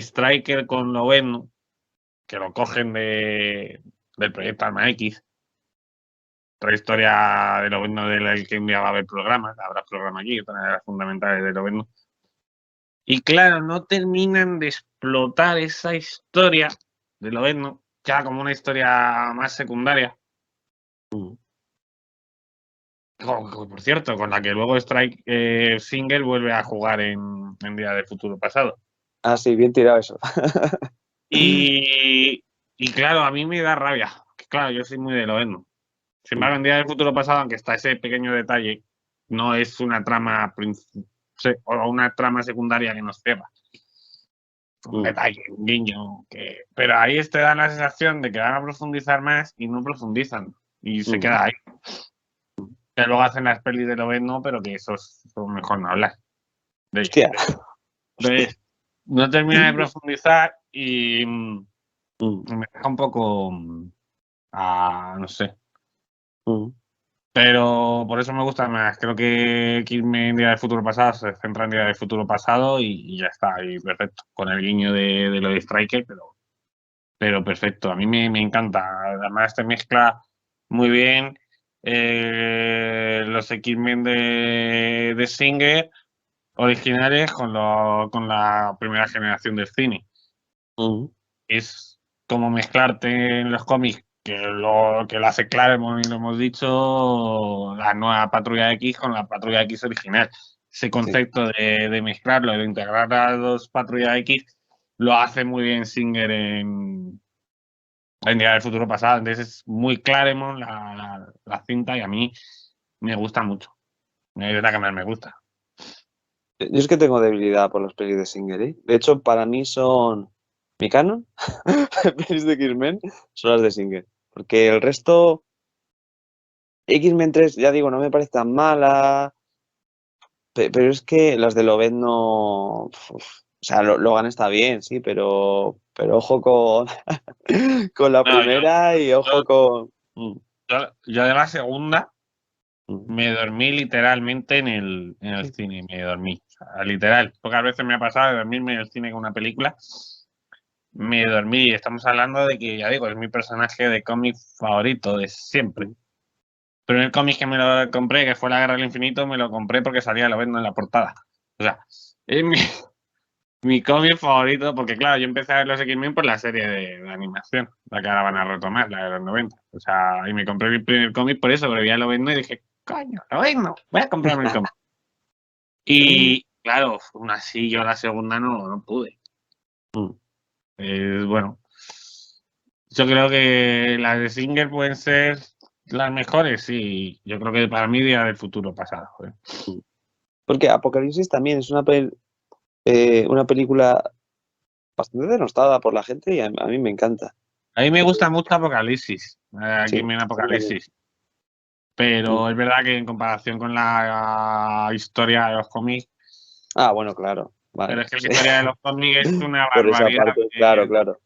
Striker con Loveno, que lo cogen del proyecto Alma X, otra historia de Loveno del que un día va a haber programas, habrá programa aquí, otra de las fundamentales de Loveno. Y claro, no terminan de explotar esa historia de Loveno, ya como una historia más secundaria. Mm. por cierto, con la que luego Strike Singer vuelve a jugar en Día del Futuro Pasado. Ah, sí, bien tirado eso. Y claro, a mí me da rabia. Claro, yo soy muy de Lobezno. Sin embargo, en Día del Futuro Pasado, aunque está ese pequeño detalle, no es una trama o una trama secundaria que nos cierra. Un detalle, un guiño. Pero ahí te da la sensación de que van a profundizar más y no profundizan. Y se queda ahí. Que luego hacen las pelis de Lobezno, pero que eso es mejor no hablar. Hostia. Entonces, no termina de profundizar y me deja un poco no sé. Pero por eso me gusta más. Creo que X-Men en Día del Futuro Pasado se centra en Día del Futuro Pasado y ya está, y perfecto. Con el guiño de lo de Striker, pero perfecto. A mí me encanta. Además, te mezcla muy bien los X-Men de Singer originales con la primera generación del cine. Es como mezclarte en los cómics, que lo hace Claremont y lo hemos dicho, la nueva Patrulla X con la Patrulla X original. Ese concepto de mezclarlo, de integrar a las dos Patrulla X, lo hace muy bien Singer en Día del Futuro Pasado. Entonces es muy Claremont la cinta y a mí me gusta mucho. Es la que más me gusta. Yo es que tengo debilidad por las pelis de Singer, ¿eh? De hecho, para mí son mi canon. Pelis de X-Men son las de Singer. Porque el resto, X-Men 3, ya digo, no me parece tan mala. Pero es que las de Lobezno, o sea, Logan está bien, sí, pero ojo con, con la No, primera y ojo con... yo de la segunda Mm. me dormí literalmente en el cine, me dormí. O sea, literal. Pocas veces me ha pasado de dormirme en el cine con una película. Me dormí. Estamos hablando de que, ya digo, es mi personaje de cómic favorito de siempre. Pero el cómic que me lo compré, que fue La Guerra del Infinito, me lo compré porque salía Lobezno en la portada. O sea, es mi cómic favorito, porque claro, yo empecé a ver los X-Men por la serie de animación, la que ahora van a retomar, la de los 90. O sea, y me compré mi primer cómic por eso, porque vi a Lobezno y dije, coño, Lobezno, voy a comprarme el cómic. Y claro, aún así yo la segunda no pude. Bueno, yo creo que las de Singer pueden ser las mejores, sí. Yo creo que para mí Día del Futuro Pasado. Porque Apocalipsis también es una película bastante denostada por la gente y a mí me encanta. A mí me gusta mucho Apocalipsis, Sí. X-Men Apocalipsis. Pero es verdad que en comparación con la historia de los cómics, Ah, bueno, claro. pero Vale. es que la historia de los cómics es una Por esa barbaridad. parte, claro, claro.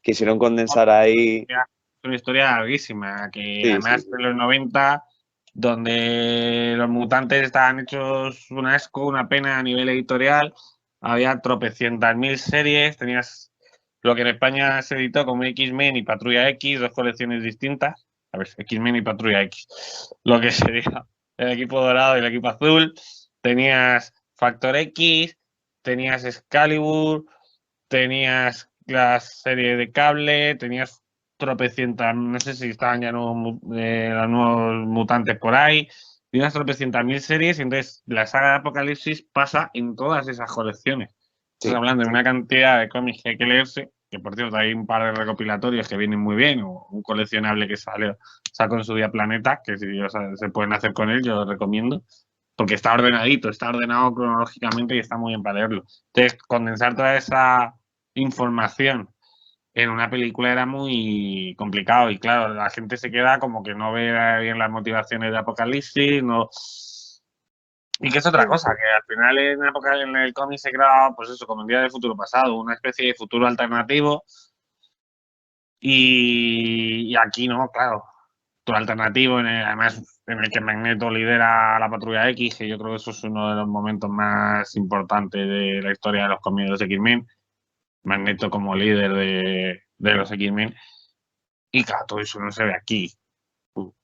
Quisieron condensar ahí. Es una historia larguísima, que Sí, sí, además sí. de los 90, donde los mutantes estaban hechos un asco, una pena a nivel editorial, había tropecientas mil series, tenías lo que en España se editó como X-Men y Patrulla X, dos colecciones distintas. A ver, X-Men y Patrulla X. Lo que sería el equipo dorado y el equipo azul. Tenías Factor X, tenías Excalibur, tenías la serie de cable, tenías tropecientas, no sé si estaban ya los nuevos mutantes por ahí, tenías tropecientas mil series y entonces la saga de Apocalipsis pasa en todas esas colecciones. Estás Sí. hablando de una cantidad de cómics que hay que leerse, que por cierto hay un par de recopilatorios que vienen muy bien, o un coleccionable que sacó en su día Planeta, que si se pueden hacer con él, yo lo recomiendo, porque está ordenadito, está ordenado cronológicamente y está muy bien para leerlo. Entonces, condensar toda esa información en una película era muy complicado y claro, la gente se queda como que no ve bien las motivaciones de Apocalipsis, no. Y que es otra cosa, que al final en el cómic se crea, pues eso, como en Día del Futuro Pasado, una especie de futuro alternativo y aquí no, claro, futuro alternativo, además en el que Magneto lidera la Patrulla X, que yo creo que eso es uno de los momentos más importantes de la historia de los cómics de los X-Men. Magneto como líder de los X-Men. Y claro, todo eso no se ve aquí.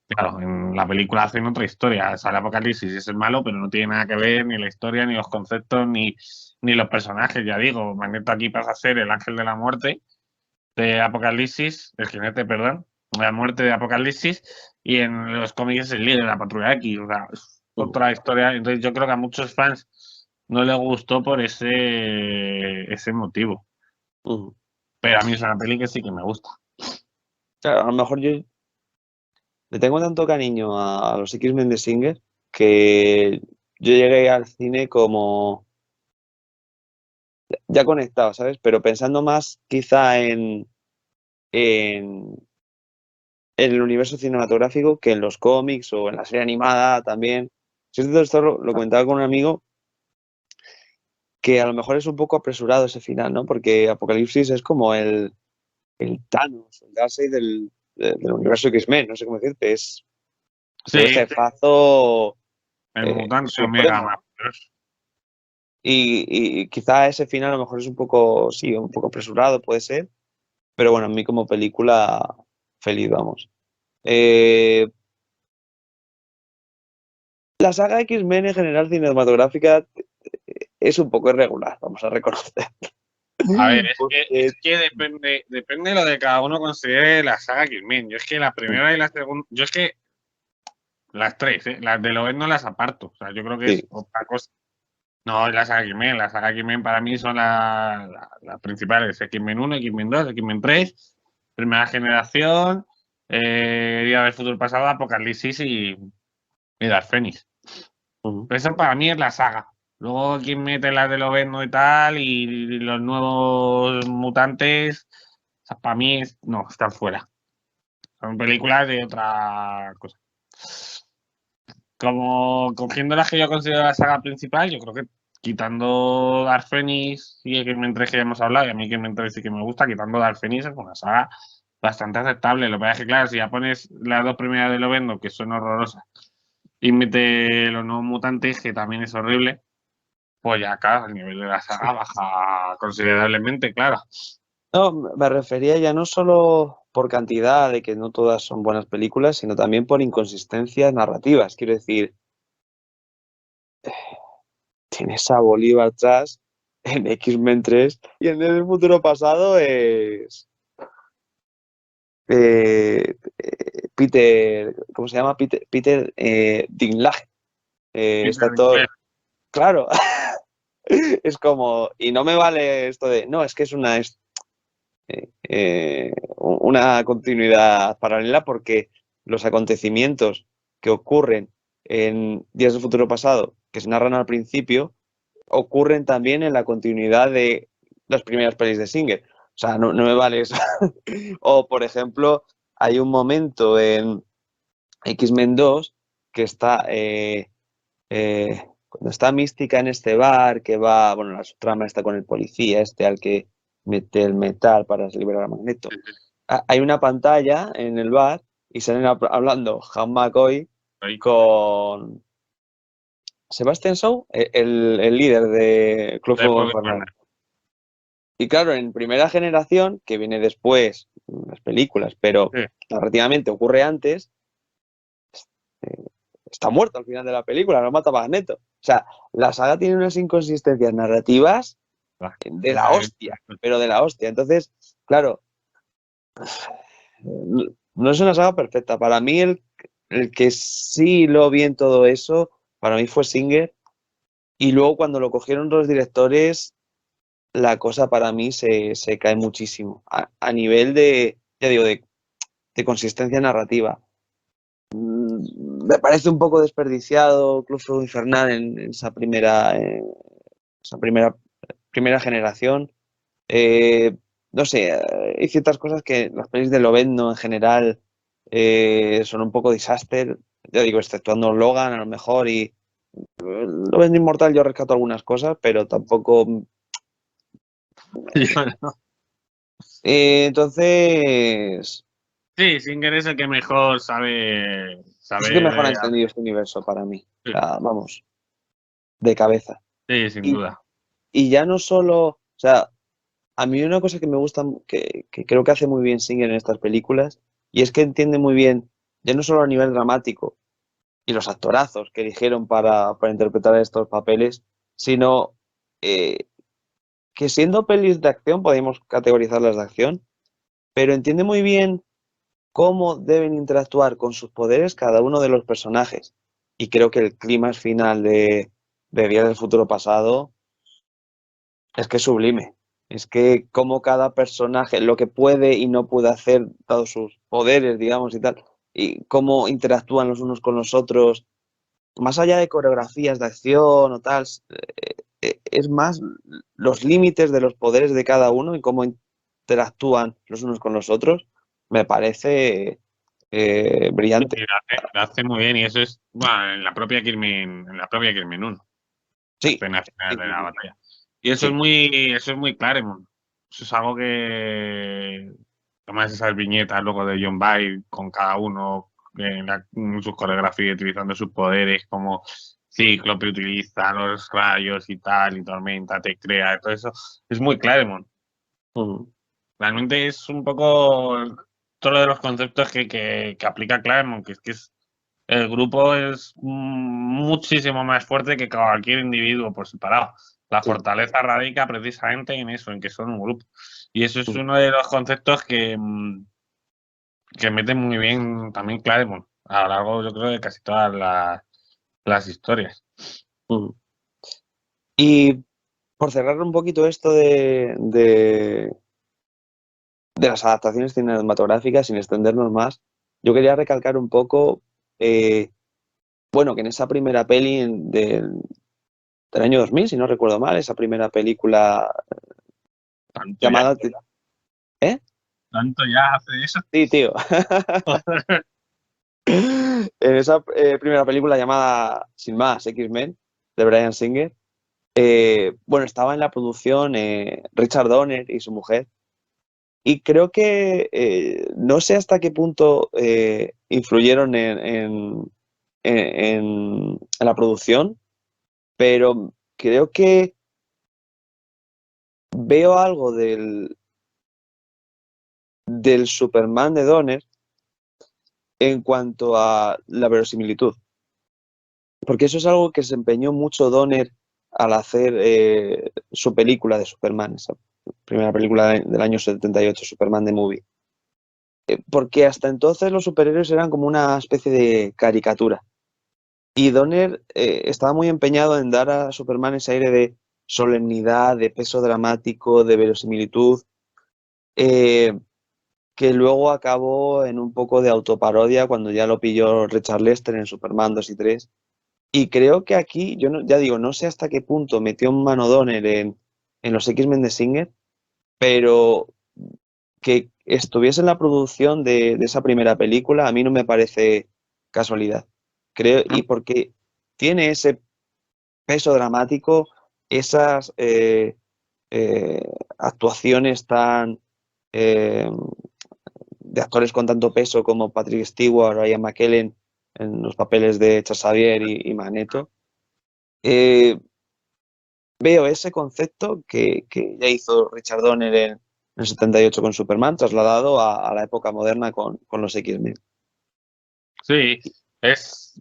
Claro, en la película hacen otra historia. Sale Apocalipsis, es el malo, pero no tiene nada que ver ni la historia, ni los conceptos, ni los personajes. Ya digo, Magneto aquí pasa a ser el ángel de la muerte de Apocalipsis, el jinete, perdón. la muerte de Apocalipsis, y en los cómics es el líder de la Patrulla X, o sea, es otra historia. Entonces yo creo que a muchos fans no les gustó por ese motivo. Pero a mí es una peli que sí que me gusta. Claro, a lo mejor yo le tengo tanto cariño a los X-Men de Singer que yo llegué al cine como ya conectado, ¿sabes? Pero pensando más quizá en el universo cinematográfico que en los cómics o en la serie animada también. Si todo esto lo comentaba con un amigo que a lo mejor es un poco apresurado ese final, ¿no? Porque Apocalipsis es como el Thanos, el Darkseid del universo X-Men, no sé cómo decirte, es el Sí, jefazo el mutante Omega supremo. más. Y quizá ese final a lo mejor es un poco, sí, un poco apresurado, puede ser, pero bueno, a mí como película, feliz, vamos. La saga X-Men en general cinematográfica es un poco irregular, vamos a reconocer. A ver, Porque, es que depende de lo de cada uno considere la saga X-Men. Yo es que la primera y la segunda, yo es que las tres, las de Loeb no las aparto. O sea, yo creo que sí, es otra cosa. No, la saga X-Men para mí son las principales, X-Men 1, X-Men 2, X-Men 3, Primera Generación, Día del Futuro Pasado, Apocalipsis y Dark Phoenix. ujú. Eso para mí es la saga. Luego quien mete las de Lobezno y tal, y los nuevos mutantes, o sea, para mí no, están fuera. Son películas de otra cosa. Como cogiendo las que yo considero la saga principal, yo creo que quitando Dark Phoenix y X-Men 3 que ya hemos hablado, y a mí X-Men 3 sí que me gusta, quitando Dark Phoenix es una saga bastante aceptable. Lo que pasa es que, claro, si ya pones las dos primeras de Lobezno, que son horrorosas, y mete los nuevos mutantes, que también es horrible, pues ya, claro, el nivel de la saga baja considerablemente, claro. No, me refería ya no solo por cantidad, de que no todas son buenas películas, sino también por inconsistencias narrativas. Quiero decir, tienes a Bolívar Trash en X-Men 3 y en el futuro pasado es Peter, ¿cómo se llama? Peter Dinklage. Está todo, claro, es como, y no me vale esto de, no, es que es una continuidad paralela porque los acontecimientos que ocurren en Días del Futuro Pasado, que se narran al principio, ocurren también en la continuidad de las primeras pelis de Singer. O sea, no me vale eso. O, por ejemplo, hay un momento en X-Men 2 que está, cuando está Mística en este bar, que va, bueno, la trama está con el policía, al que mete el metal para liberar a Magneto. Hay una pantalla en el bar y salen hablando Han McCoy con Sebastian Shaw, el líder de Club Fuego Infernal. Y claro, en primera generación, que viene después, las películas, pero narrativamente ocurre antes, eh, está muerto al final de la película, no mata a Magneto. O sea, la saga tiene unas inconsistencias narrativas de la hostia, pero de la hostia. Entonces, claro, no es una saga perfecta. Para mí, el que sí lo vi en todo eso, para mí fue Singer. Y luego cuando lo cogieron los directores, la cosa para mí se cae muchísimo. A nivel de, ya digo, de consistencia narrativa. Me parece un poco desperdiciado Club Fuego Infernal en esa primera generación. No sé, hay ciertas cosas que las pelis de Lobezno en general son un poco disaster. Ya digo, exceptuando Logan a lo mejor y Lobezno Inmortal yo rescato algunas cosas, pero tampoco. Entonces, Sí, Singer es el que mejor sabe, es el que sabe mejor ha de- entendido este universo para mí. O sí, sea, vamos, de cabeza. sí, sin Y, duda. y ya no solo, o sea, a mí una cosa que me gusta, que creo que hace muy bien Singer en estas películas, y es que entiende muy bien, ya no solo a nivel dramático y los actorazos que eligieron para interpretar estos papeles, sino que siendo pelis de acción, podemos categorizarlas de acción, pero entiende muy bien cómo deben interactuar con sus poderes cada uno de los personajes. Y creo que el clímax final de Días del Futuro Pasado es que es sublime. Es que cómo cada personaje, lo que puede y no puede hacer, dados sus poderes, digamos, y tal, y cómo interactúan los unos con los otros, más allá de coreografías de acción o tal, es más los límites de los poderes de cada uno y cómo interactúan los unos con los otros, me parece Sí, brillante. lo hace muy bien y eso es, bueno, en la propia Kirmin 1, la Sí, escena final sí, de sí, la sí. batalla. Y Sí. eso es muy Claremont. Eso es algo que, además esas viñetas luego de John Byrne con cada uno en sus coreografías utilizando sus poderes, como Cíclope utiliza los rayos y tal, y Tormenta te crea, todo eso, es muy Claremont. Ujú. Realmente es un poco todo lo de los conceptos que aplica Claremont, el grupo es muchísimo más fuerte que cualquier individuo por separado. La Sí. fortaleza radica precisamente en eso, en que son un grupo. Y eso es Ujú. uno de los conceptos que mete muy bien también Claremont a lo largo, yo creo, de casi todas las historias. Ujú. Y por cerrar un poquito esto de las adaptaciones cinematográficas, sin extendernos más, yo quería recalcar un poco, eh, bueno, que en esa primera peli del año 2000, si no recuerdo mal, esa primera película Tanto ya, llamada... ¿Eh? tanto ya hace eso. Sí, tío. En esa primera película llamada, sin más, X-Men, de Bryan Singer, bueno, estaba en la producción Richard Donner y su mujer. Y creo que no sé hasta qué punto influyeron en la producción, pero creo que veo algo del Superman de Donner en cuanto a la verosimilitud. Porque eso es algo que se empeñó mucho Donner al hacer su película de Superman, esa primera película del año 78, Superman the Movie. Porque hasta entonces los superhéroes eran como una especie de caricatura. Y Donner estaba muy empeñado en dar a Superman ese aire de solemnidad, de peso dramático, de verosimilitud, eh, que luego acabó en un poco de autoparodia cuando ya lo pilló Richard Lester en Superman 2 y 3. Y creo que aquí, yo ya digo, no sé hasta qué punto metió un mano Donner en los X-Men de Singer, pero que estuviese en la producción de esa primera película a mí no me parece casualidad. Creo, y porque tiene ese peso dramático, esas eh, actuaciones tan eh, de actores con tanto peso como Patrick Stewart o Ian McKellen en los papeles de Charles Xavier y Magneto. Eh, Veo ese concepto que ya hizo Richard Donner en el 78 con Superman, trasladado a la época moderna con los X-Men. Sí, es.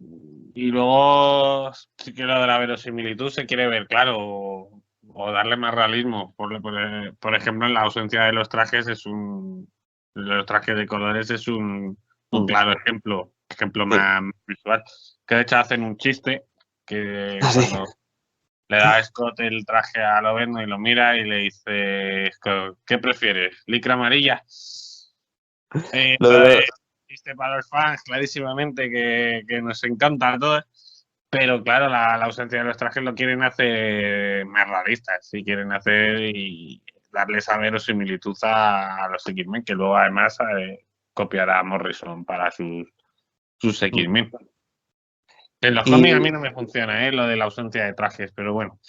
Y luego sí que lo de la verosimilitud se quiere ver claro o darle más realismo. Por ejemplo, en la ausencia de los trajes los trajes de colores es un Mm, claro ejemplo sí. más visual. Que de hecho hacen un chiste que Así. cuando le da a Scott el traje a Lobezno y lo mira y le dice, Scott, ¿qué prefieres? ¿Licra amarilla? Lo de Entonces, los, existe para los fans, clarísimamente, que nos encanta a todos. Pero claro, la ausencia de los trajes lo quieren hacer más realistas. Sí, quieren hacer y darle esa verosimilitud a los X-Men, que luego además copiará a Morrison para sus X-Men. En los cómics a y mí no me funciona, lo de la ausencia de trajes, pero bueno,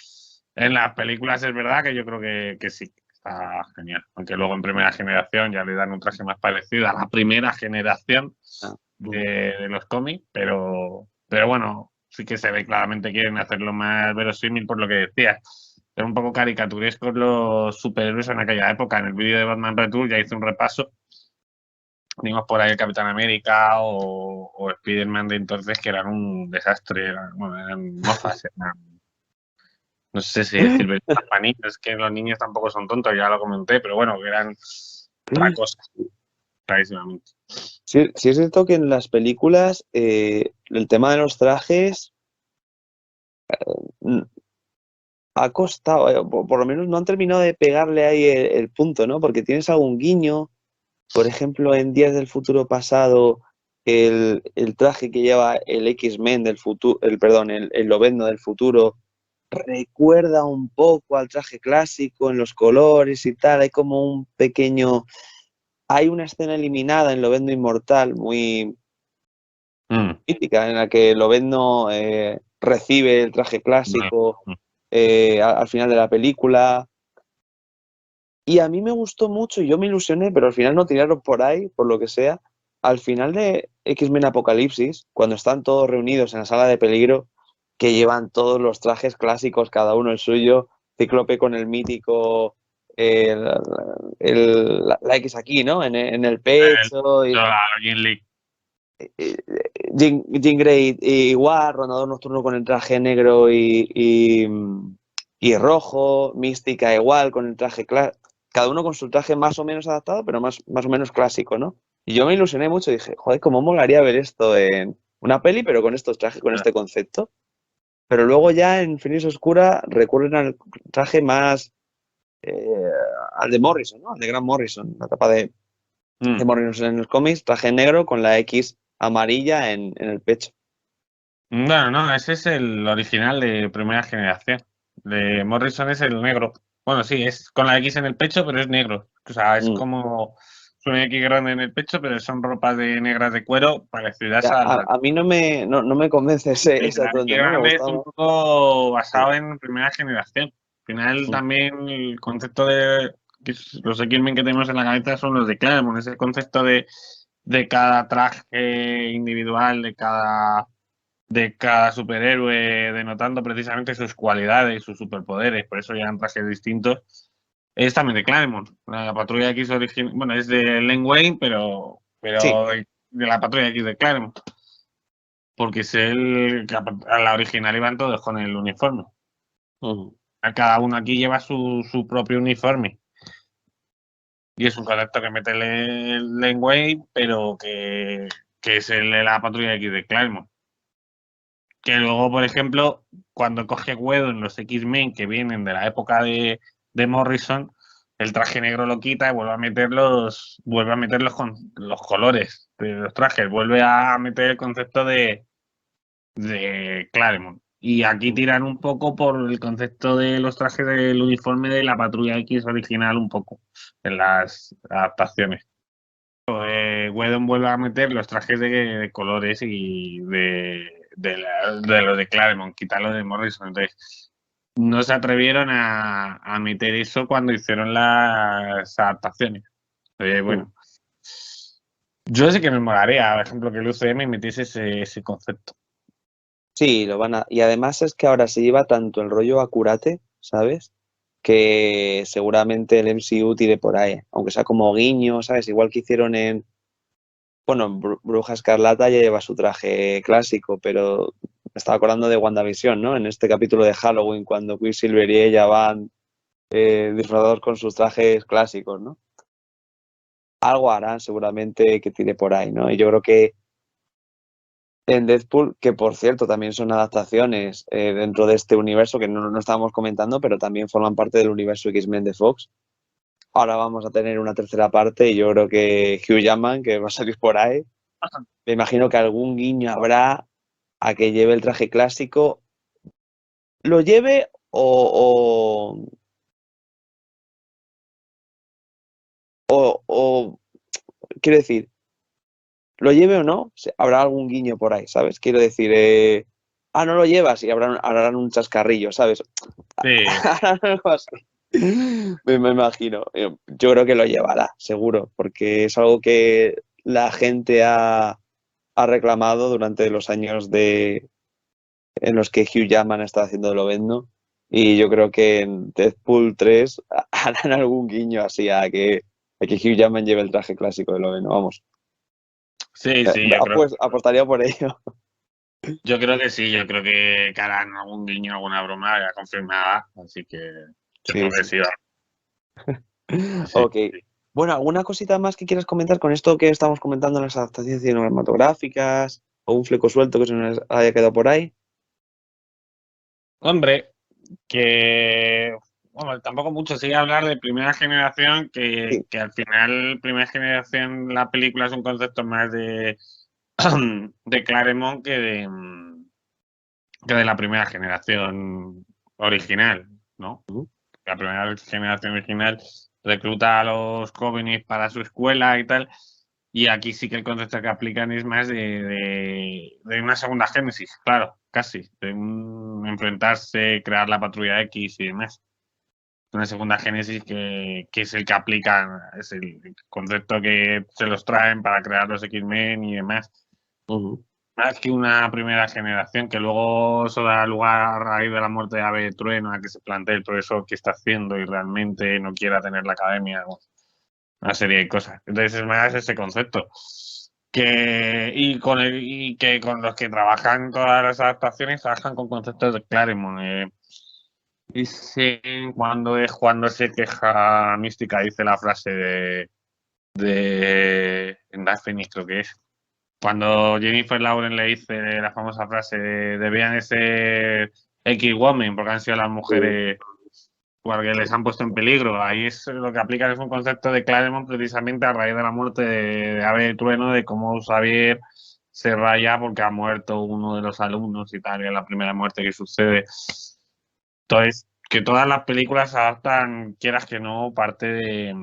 en las películas es verdad que yo creo que sí, está genial. Aunque luego en primera generación ya le dan un traje más parecido a la primera generación ah, de los cómics, pero bueno, sí que se ve claramente que quieren hacerlo más verosímil por lo que decías. Es un poco caricaturescos los superhéroes en aquella época. En el vídeo de Batman Returns ya hice un repaso. Vimos por ahí el Capitán América o Spider-Man de entonces que eran un desastre, bueno, eran mofas, no sé si decir para niños, es que los niños tampoco son tontos, ya lo comenté, pero bueno, que eran otra cosa, clarísimamente. Sí, sí es cierto que en las películas el tema de los trajes mm, ha costado, por lo menos no han terminado de pegarle ahí el punto, ¿no? Porque tienes algún guiño, por ejemplo, en Días del Futuro Pasado, el traje que lleva el X-Men del futuro, perdón, el Lobezno del futuro, recuerda un poco al traje clásico en los colores y tal, hay como un pequeño... Hay una escena eliminada en Lobezno Inmortal muy mítica en la que Lobezno recibe el traje clásico al final de la película. Y a mí me gustó mucho y yo me ilusioné, pero al final no tiraron por ahí, por lo que sea. Al final de X-Men Apocalipsis, cuando están todos reunidos en la sala de peligro, que llevan todos los trajes clásicos, cada uno el suyo, Cíclope con el mítico, el- la X aquí, ¿no? En el pecho, y eh, Jean Grey igual, Rondador Nocturno con el traje negro y rojo, Mística igual con el traje cada uno con su traje más o menos adaptado, pero más o menos clásico, ¿no? Y yo me ilusioné mucho y dije, joder, cómo molaría ver esto en una peli, pero con estos trajes, con este concepto. Pero luego ya en Finis Oscura recurren al traje más eh, al de Morrison, ¿no? Al de Grant Morrison, la tapa de Morrison en los cómics, traje negro con la X amarilla en el pecho. Bueno, no, ese es el original de primera generación. De Morrison es el negro. Bueno, sí, es con la X en el pecho, pero es negro. O sea, es Mm. como una X grande en el pecho, pero son ropas de negras de cuero parecidas Ya, a la... a mí no me convence ese La X atuendo, ¿no? Me grande es gustaba un más. poco Sí. basado en primera generación. Al final Mm. también el concepto de los X-Men que tenemos en la cabeza son los de Claremont, ese concepto de cada traje individual, de cada superhéroe, denotando precisamente sus cualidades, sus superpoderes, por eso llevan trajes distintos. Es también de Claremont. La Patrulla X original, bueno, es de Len Wayne, pero Sí. de la Patrulla X de Claremont, porque es el que a la original iban todos con el uniforme. Ujú. Cada uno aquí lleva su propio uniforme. Y es un concepto que mete Len Wayne, pero que es el de la Patrulla X de Claremont. Que luego, por ejemplo, cuando coge Guedo en los X-Men que vienen de la época de Morrison, el traje negro lo quita y vuelve a meter con los colores de los trajes, vuelve a meter el concepto de Claremont. Y aquí tiran un poco por el concepto de los trajes del uniforme de la Patrulla X original, un poco, en las adaptaciones. Whedon vuelve a meter los trajes de colores y de los de Claremont, quitarlo de Morrison. Entonces, no se atrevieron a meter eso cuando hicieron las adaptaciones. Mm. Bueno, yo sé que me molaría, por ejemplo, que el UCM metiese ese concepto. Sí, lo van a. Y además es que ahora se lleva tanto el rollo Acurate, ¿sabes? Que seguramente el MCU tire por ahí. Aunque sea como guiño, ¿sabes? Igual que hicieron en. Bueno, Bruja Escarlata ya lleva su traje clásico, pero me estaba acordando de WandaVision, ¿no? En este capítulo de Halloween, cuando Quicksilver y ella van disfrazados con sus trajes clásicos, ¿no? Algo harán seguramente que tire por ahí, ¿no? Y yo creo que en Deadpool, que por cierto también son adaptaciones dentro de este universo que no estábamos comentando, pero también forman parte del universo X-Men de Fox. Ahora vamos a tener una tercera parte y yo creo que Hugh Jackman, que va a salir por ahí, me imagino que algún guiño habrá a que lleve el traje clásico, lo lleve o quiero decir, lo lleve o no, habrá algún guiño por ahí, ¿sabes? Quiero decir, no lo llevas y harán un chascarrillo, ¿sabes? Sí, Harán algo así. Me imagino. Yo creo que lo llevará, seguro, porque es algo que la gente ha reclamado durante los años en los que Hugh Jackman está haciendo Lobezno. Y yo creo que en Deadpool 3 harán algún guiño así a que Hugh Jackman lleve el traje clásico de Lobezno. Vamos, sí, sí, yo creo, apostaría por ello. yo creo que sí, yo creo que harán algún guiño, alguna broma ya confirmada, así que yo Sí, creo que sí. sí, va. Sí, Ok, sí. Bueno, ¿alguna cosita más que quieras comentar con esto que estamos comentando en las adaptaciones cinematográficas? ¿O un fleco suelto que se nos haya quedado por ahí? Hombre, que bueno, tampoco mucho sigue hablar de primera generación, Sí. que al final primera generación la película es un concepto más de, de Claremont que de la primera generación original, ¿no? Ujú. La primera generación original recluta a los jóvenes para su escuela y tal, y aquí sí que el concepto que aplican es más de una segunda génesis, claro, casi, de un enfrentarse, crear la patrulla X y demás. Una segunda génesis que es el que aplican, es el concepto que se los traen para crear los X-Men y demás. Ujú. Más que una primera generación, que luego eso da lugar a raíz de la muerte de Ave de Trueno a que se plantee el profesor qué está haciendo y realmente no quiera tener la academia, bueno, una serie de cosas. Entonces es más ese concepto. Y que con los que trabajan todas las adaptaciones trabajan con conceptos de Claremont. Dicen cuando se queja Mística, dice la frase en Dark Phoenix, creo que es. Cuando Jennifer Lawrence le dice la famosa frase de debían ser X-Women porque han sido las mujeres porque les han puesto en peligro. Ahí es lo que aplican, es un concepto de Claremont precisamente a raíz de la muerte de Ave Trueno, de cómo Xavier se raya porque ha muerto uno de los alumnos y tal, y es la primera muerte que sucede. Entonces, que todas las películas adaptan, quieras que no, parte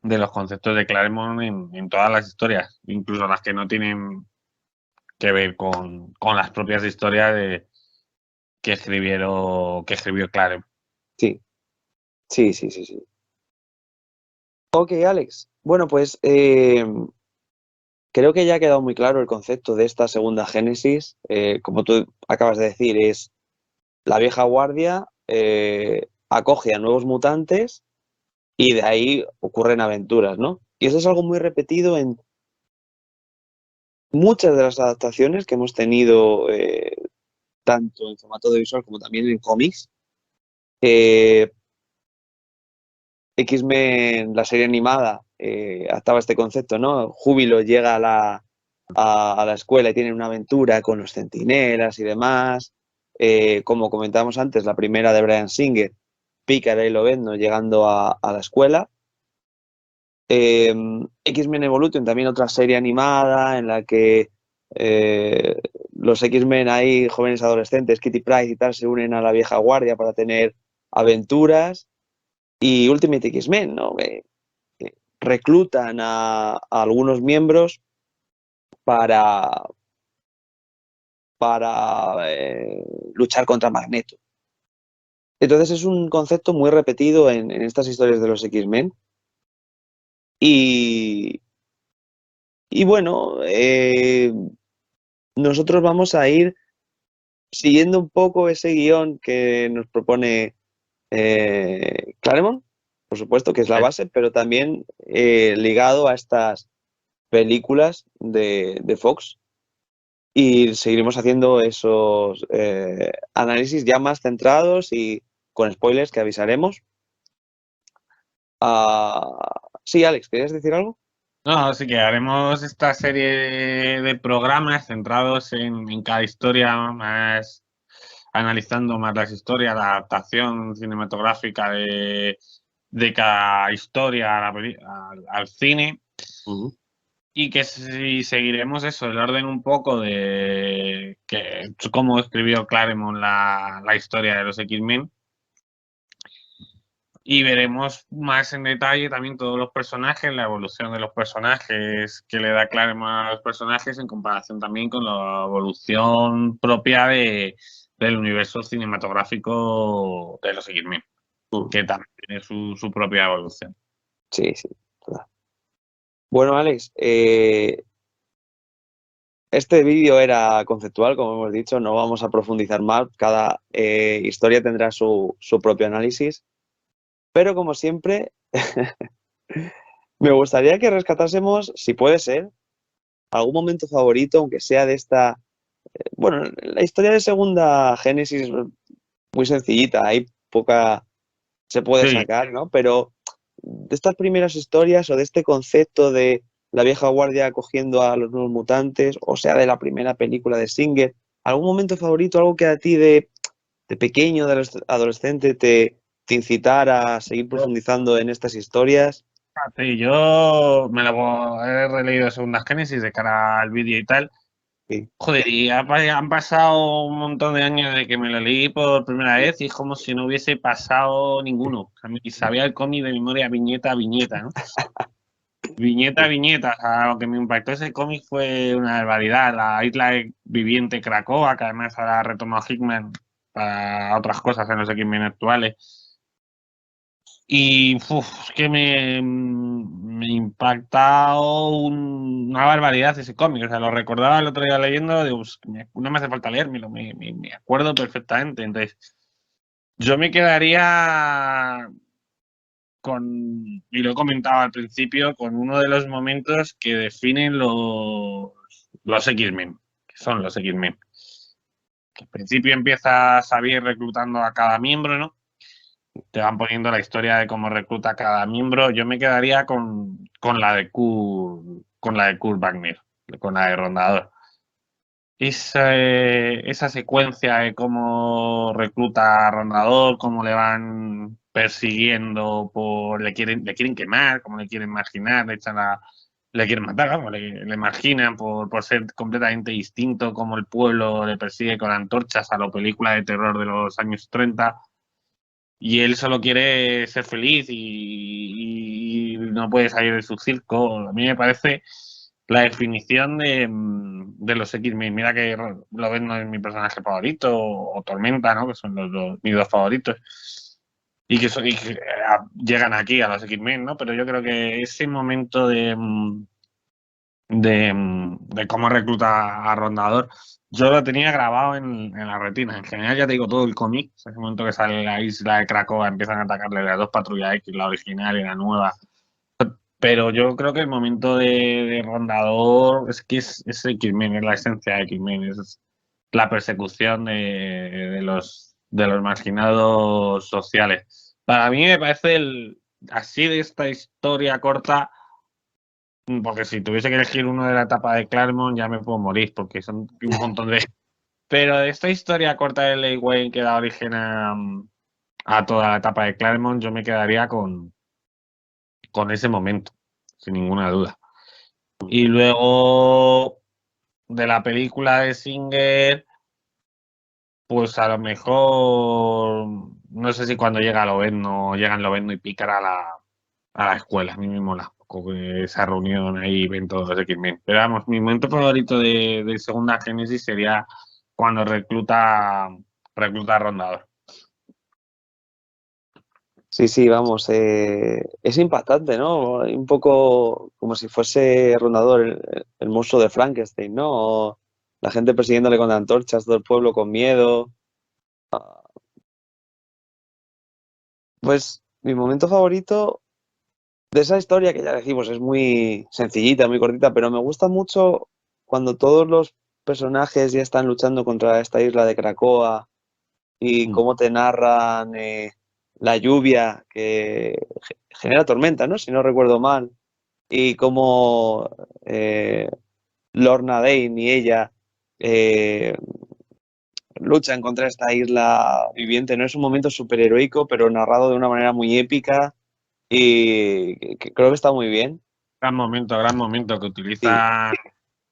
de los conceptos de Claremont en todas las historias, incluso las que no tienen que ver con las propias historias que escribió Claremont. Sí, sí, sí, sí, sí. Ok, Alex. Bueno, pues creo que ya ha quedado muy claro el concepto de esta segunda génesis. Como tú acabas de decir, es la vieja guardia acoge a nuevos mutantes y de ahí ocurren aventuras, ¿no? Y eso es algo muy repetido en muchas de las adaptaciones que hemos tenido, tanto en formato audiovisual como también en cómics. Eh, X-Men, la serie animada, adaptaba este concepto, ¿no? Júbilo llega a la escuela y tiene una aventura con los centinelas y demás. Como comentábamos antes, la primera de Bryan Singer, Pícara y Lobezno llegando a la escuela. X-Men Evolution, también otra serie animada en la que eh, los X-Men ahí, jóvenes adolescentes, Kitty Pryde y tal, se unen a la vieja guardia para tener aventuras. Y Ultimate X-Men, ¿no? Que reclutan a algunos miembros para, para luchar contra Magneto. Entonces es un concepto muy repetido en estas historias de los X-Men. Y, y bueno, nosotros vamos a ir siguiendo un poco ese guión que nos propone Claremont, por supuesto, que es la base, pero también ligado a estas películas de Fox. Y seguiremos haciendo esos análisis ya más centrados y con spoilers que avisaremos. Sí, Alex, ¿querías decir algo? No, así que haremos esta serie de programas centrados en cada historia, más analizando más las historias, la adaptación cinematográfica de cada historia al cine. Ujú. Y que si seguiremos eso, el orden un poco de que cómo escribió Claremont la historia de los X-Men. Y veremos más en detalle también todos los personajes, la evolución de los personajes que le da Claremont a los personajes en comparación también con la evolución propia del universo cinematográfico de los X-Men, Mm. que también tiene su propia evolución. Sí, sí, claro. Bueno, Alex, este vídeo era conceptual, como hemos dicho, no vamos a profundizar más, cada historia tendrá su propio análisis, pero como siempre, me gustaría que rescatásemos, si puede ser, algún momento favorito, aunque sea de esta, bueno, la historia de Segunda Génesis muy sencillita, hay poca, se puede Sí, sacar, ¿no? Pero de estas primeras historias o de este concepto de la vieja guardia acogiendo a los nuevos mutantes, o sea, de la primera película de Singer, ¿algún momento favorito, algo que a ti de pequeño, de adolescente, te incitara a seguir profundizando en estas historias? Sí, yo me lo he releído Segundas Génesis de cara al vídeo y tal. Sí. Joder, y han pasado un montón de años desde que me lo leí por primera vez y es como si no hubiese pasado ninguno. O sea, y sabía el cómic de memoria viñeta a viñeta, ¿no? Viñeta a viñeta. O sea, lo que me impactó ese cómic fue una barbaridad. La isla viviente Krakoa, que además ahora ha retomado Hickman para otras cosas en los X-Men actuales. Y es que me impacta una barbaridad ese cómic. O sea, lo recordaba el otro día leyendo, digo, pues, no me hace falta leérmelo, me acuerdo perfectamente. Entonces, yo me quedaría con, y lo he comentado al principio, con uno de los momentos que definen los X-Men, que son los X-Men. Al principio empieza Xavier reclutando a cada miembro, ¿no? Te van poniendo la historia de cómo recluta a cada miembro. Yo me quedaría con la de Kurt Wagner, con la de Rondador. Esa secuencia de cómo recluta a Rondador, cómo le van persiguiendo, le quieren quemar, cómo le quieren marginar, le quieren matar, vamos, le marginan por ser completamente distinto, como el pueblo le persigue con antorchas a la película de terror de los años 30 y él solo quiere ser feliz y no puede salir de su circo. A mí me parece la definición de los X-Men. Mira que lo ven no es mi personaje favorito, o Tormenta, ¿no? Que son mis dos favoritos. Y que llegan aquí a los X-Men, ¿no? Pero yo creo que ese momento de cómo recluta a Rondador, yo lo tenía grabado en la retina. En general, ya te digo, todo el cómic, en ese momento que sale la isla de Krakoa, empiezan a atacarle las dos patrullas X, la original y la nueva. Pero yo creo que el momento de Rondador es que es X-Men, es la esencia de X-Men, es la persecución de los marginados sociales. Para mí me parece así de esta historia corta, porque si tuviese que elegir uno de la etapa de Claremont ya me puedo morir, porque son un montón de... Pero de esta historia corta de Leigh Wayne que da origen a toda la etapa de Claremont, yo me quedaría con ese momento, sin ninguna duda. Y luego de la película de Singer, pues a lo mejor, no sé si cuando llega Lobezno y Pícara a la escuela. A mí me mola esa reunión ahí, ven todos los X-Men. Pero vamos, mi momento favorito de Segunda Génesis sería cuando recluta a Rondador. Sí, sí, vamos, es impactante, ¿no? Un poco como si fuese Rondador, el monstruo de Frankenstein, ¿no? O la gente persiguiéndole con antorchas, todo el pueblo con miedo. Pues mi momento favorito de esa historia, que ya decimos, es muy sencillita, muy cortita, pero me gusta mucho cuando todos los personajes ya están luchando contra esta isla de Krakoa y cómo te narran la lluvia que genera tormenta, ¿no? Si no recuerdo mal. Y cómo Lorna Dane y ella eh, luchan contra esta isla viviente, ¿no? Es un momento súper heroico, pero narrado de una manera muy épica y que creo que está muy bien. Gran momento que Sí, utiliza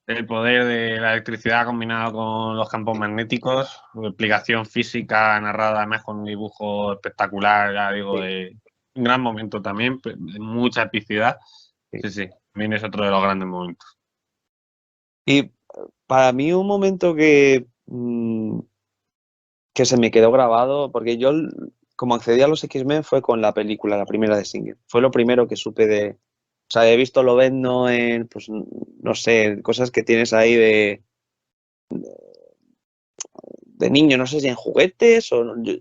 el poder de la electricidad combinado con los campos magnéticos, explicación física narrada además con un dibujo espectacular, ya digo, sí, de un gran momento también, de mucha epicidad. sí. Sí, sí, también es otro de los grandes momentos. Y para mí un momento que se me quedó grabado, porque yo como accedí a los X-Men fue con la película, la primera de Singer. Fue lo primero que supe de... O sea, he visto Lobezno en, pues, no sé, cosas que tienes ahí de niño, no sé si en juguetes o... Yo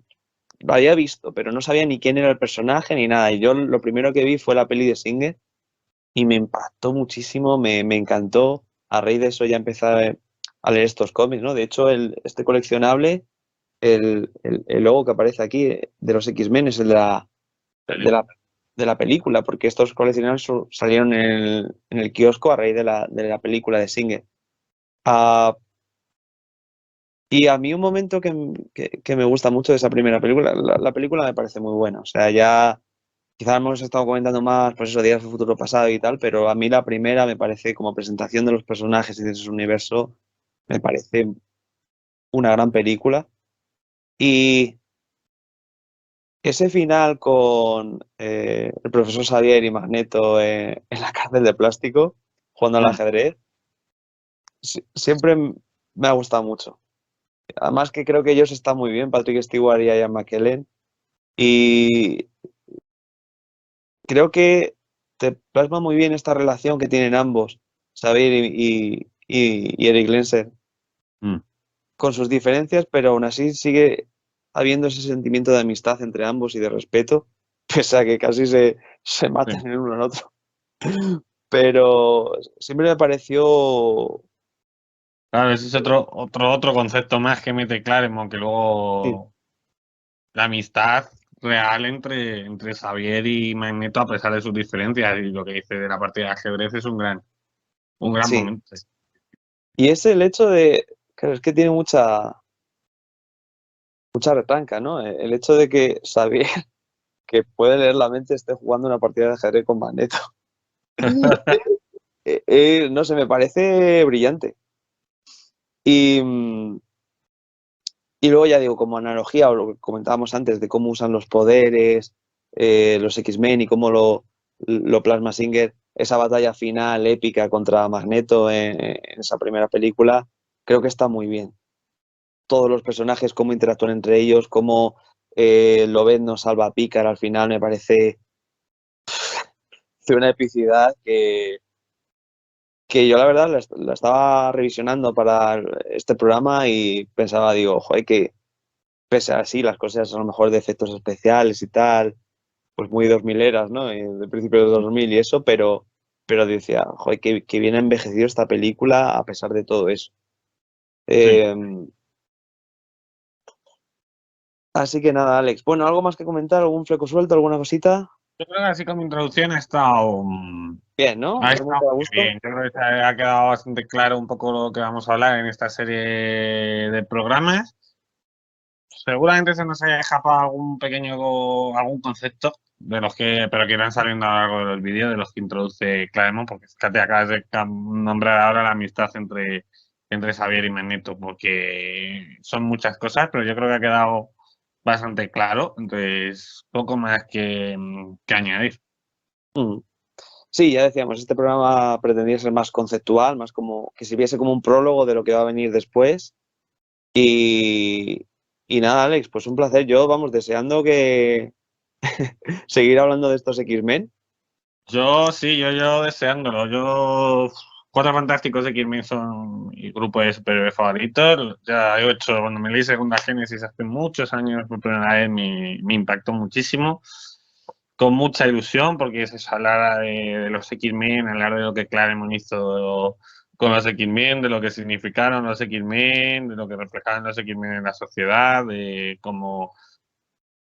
lo había visto, pero no sabía ni quién era el personaje ni nada. Y yo lo primero que vi fue la peli de Singer y me impactó muchísimo, me encantó. A raíz de eso ya empecé a leer estos cómics, ¿no? De hecho, este coleccionable, el logo que aparece aquí de los X-Men es el de la de la película, porque estos coleccionables salieron en el kiosco a raíz de la película de Singer. Ah, y a mí un momento que me gusta mucho de esa primera película, la película me parece muy buena. O sea, ya quizás hemos estado comentando más, pues eso, Días del Futuro Pasado y tal, pero a mí la primera me parece, como presentación de los personajes y de su universo, me parece una gran película. Y ese final con el profesor Xavier y Magneto en la cárcel de plástico, jugando al Mm. ajedrez, siempre me ha gustado mucho. Además que creo que ellos están muy bien, Patrick Stewart y Ian McKellen, y creo que te plasma muy bien esta relación que tienen ambos, Xavier y Eric Lenser, Mm. con sus diferencias, pero aún así sigue habiendo ese sentimiento de amistad entre ambos y de respeto, pese a que casi se Sí. maten el uno al otro. Pero siempre me pareció... Claro, ese es otro concepto más que mete Claremont, que Sí, luego la amistad real entre Xavier y Magneto, a pesar de sus diferencias, y lo que dice de la partida de ajedrez es un gran sí. momento. Y es el hecho de... Claro, es que tiene mucha retranca, ¿no? El hecho de que Xavier, que puede leer la mente, esté jugando una partida de ajedrez con Magneto. No sé, me parece brillante. Y, y luego ya digo, como analogía, o lo que comentábamos antes, de cómo usan los poderes, los X-Men y cómo lo plasma Singer, esa batalla final épica contra Magneto en esa primera película, creo que está muy bien. Todos los personajes, cómo interactúan entre ellos, cómo Lobezno salva a Picard al final, me parece de una epicidad que yo la verdad la estaba revisionando para este programa y pensaba, digo, joder, que pese a así las cosas a lo mejor de efectos especiales y tal, pues muy 2000 eras, ¿no? De principios de 2000 y eso, pero decía, joder, que bien ha envejecido esta película a pesar de todo eso. Sí. Eh, Así que nada, Alex. Bueno, ¿algo más que comentar? ¿Algún fleco suelto? ¿Alguna cosita? Yo creo que así como introducción Bien, ¿no? ha ¿Dormiste estado a muy gusto? bien. Yo creo que se ha quedado bastante claro un poco lo que vamos a hablar en esta serie de programas. Seguramente se nos haya escapado algún concepto de los que, pero que irán saliendo a lo largo del vídeo, de los que introduce Claremont, porque fíjate, acabas de nombrar ahora la amistad entre Xavier y Magneto, porque son muchas cosas, pero yo creo que ha quedado bastante claro, entonces poco más que añadir. Mm. Sí, ya decíamos, este programa pretendía ser más conceptual, más como que sirviese como un prólogo de lo que va a venir después. Y, y nada, Alex, pues un placer. Yo, vamos, deseando que seguir hablando de estos X-Men. Yo sí, yo deseándolo. Cuatro Fantásticos de X-Men son mi grupo de superhéroes favoritos. Ya he hecho, cuando me leí Segunda Génesis hace muchos años, por primera vez me impactó muchísimo. Con mucha ilusión, porque es eso, hablar de los X-Men, hablar de lo que Claremont hizo con los X-Men, de lo que significaron los X-Men, de lo que reflejaban los X-Men en la sociedad, de cómo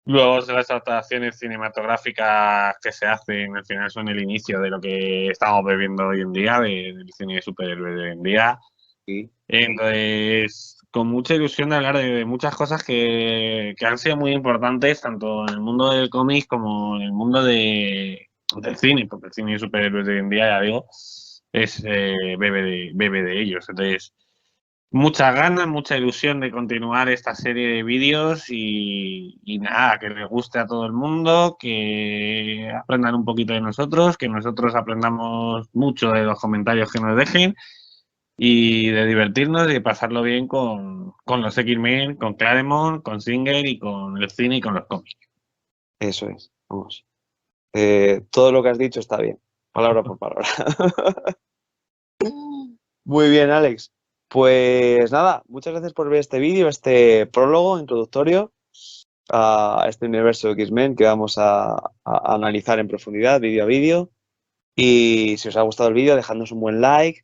luego las adaptaciones cinematográficas que se hacen al final son el inicio de lo que estamos viviendo hoy en día, del cine de superhéroes de hoy en día. Sí. Entonces, con mucha ilusión de hablar de muchas cosas que han sido muy importantes, tanto en el mundo del cómic como en el mundo del cine, porque el cine de superhéroes de hoy en día, ya digo, bebe de ellos. Entonces, muchas ganas, mucha ilusión de continuar esta serie de vídeos y nada, que les guste a todo el mundo, que aprendan un poquito de nosotros, que nosotros aprendamos mucho de los comentarios que nos dejen y de divertirnos y de pasarlo bien con los X-Men, con Claremont, con Singer y con el cine y con los cómics. Eso es, vamos. Todo lo que has dicho está bien, palabra por palabra. Muy bien, Alex. Pues nada, muchas gracias por ver este vídeo, este prólogo introductorio a este universo de X-Men que vamos a analizar en profundidad, vídeo a vídeo. Y si os ha gustado el vídeo, dejadnos un buen like,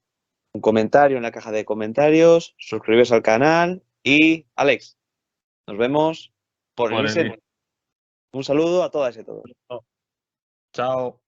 un comentario en la caja de comentarios, suscribiros al canal y, Alex, nos vemos por el Por Inset. el Un saludo a todas y a todos. Chao.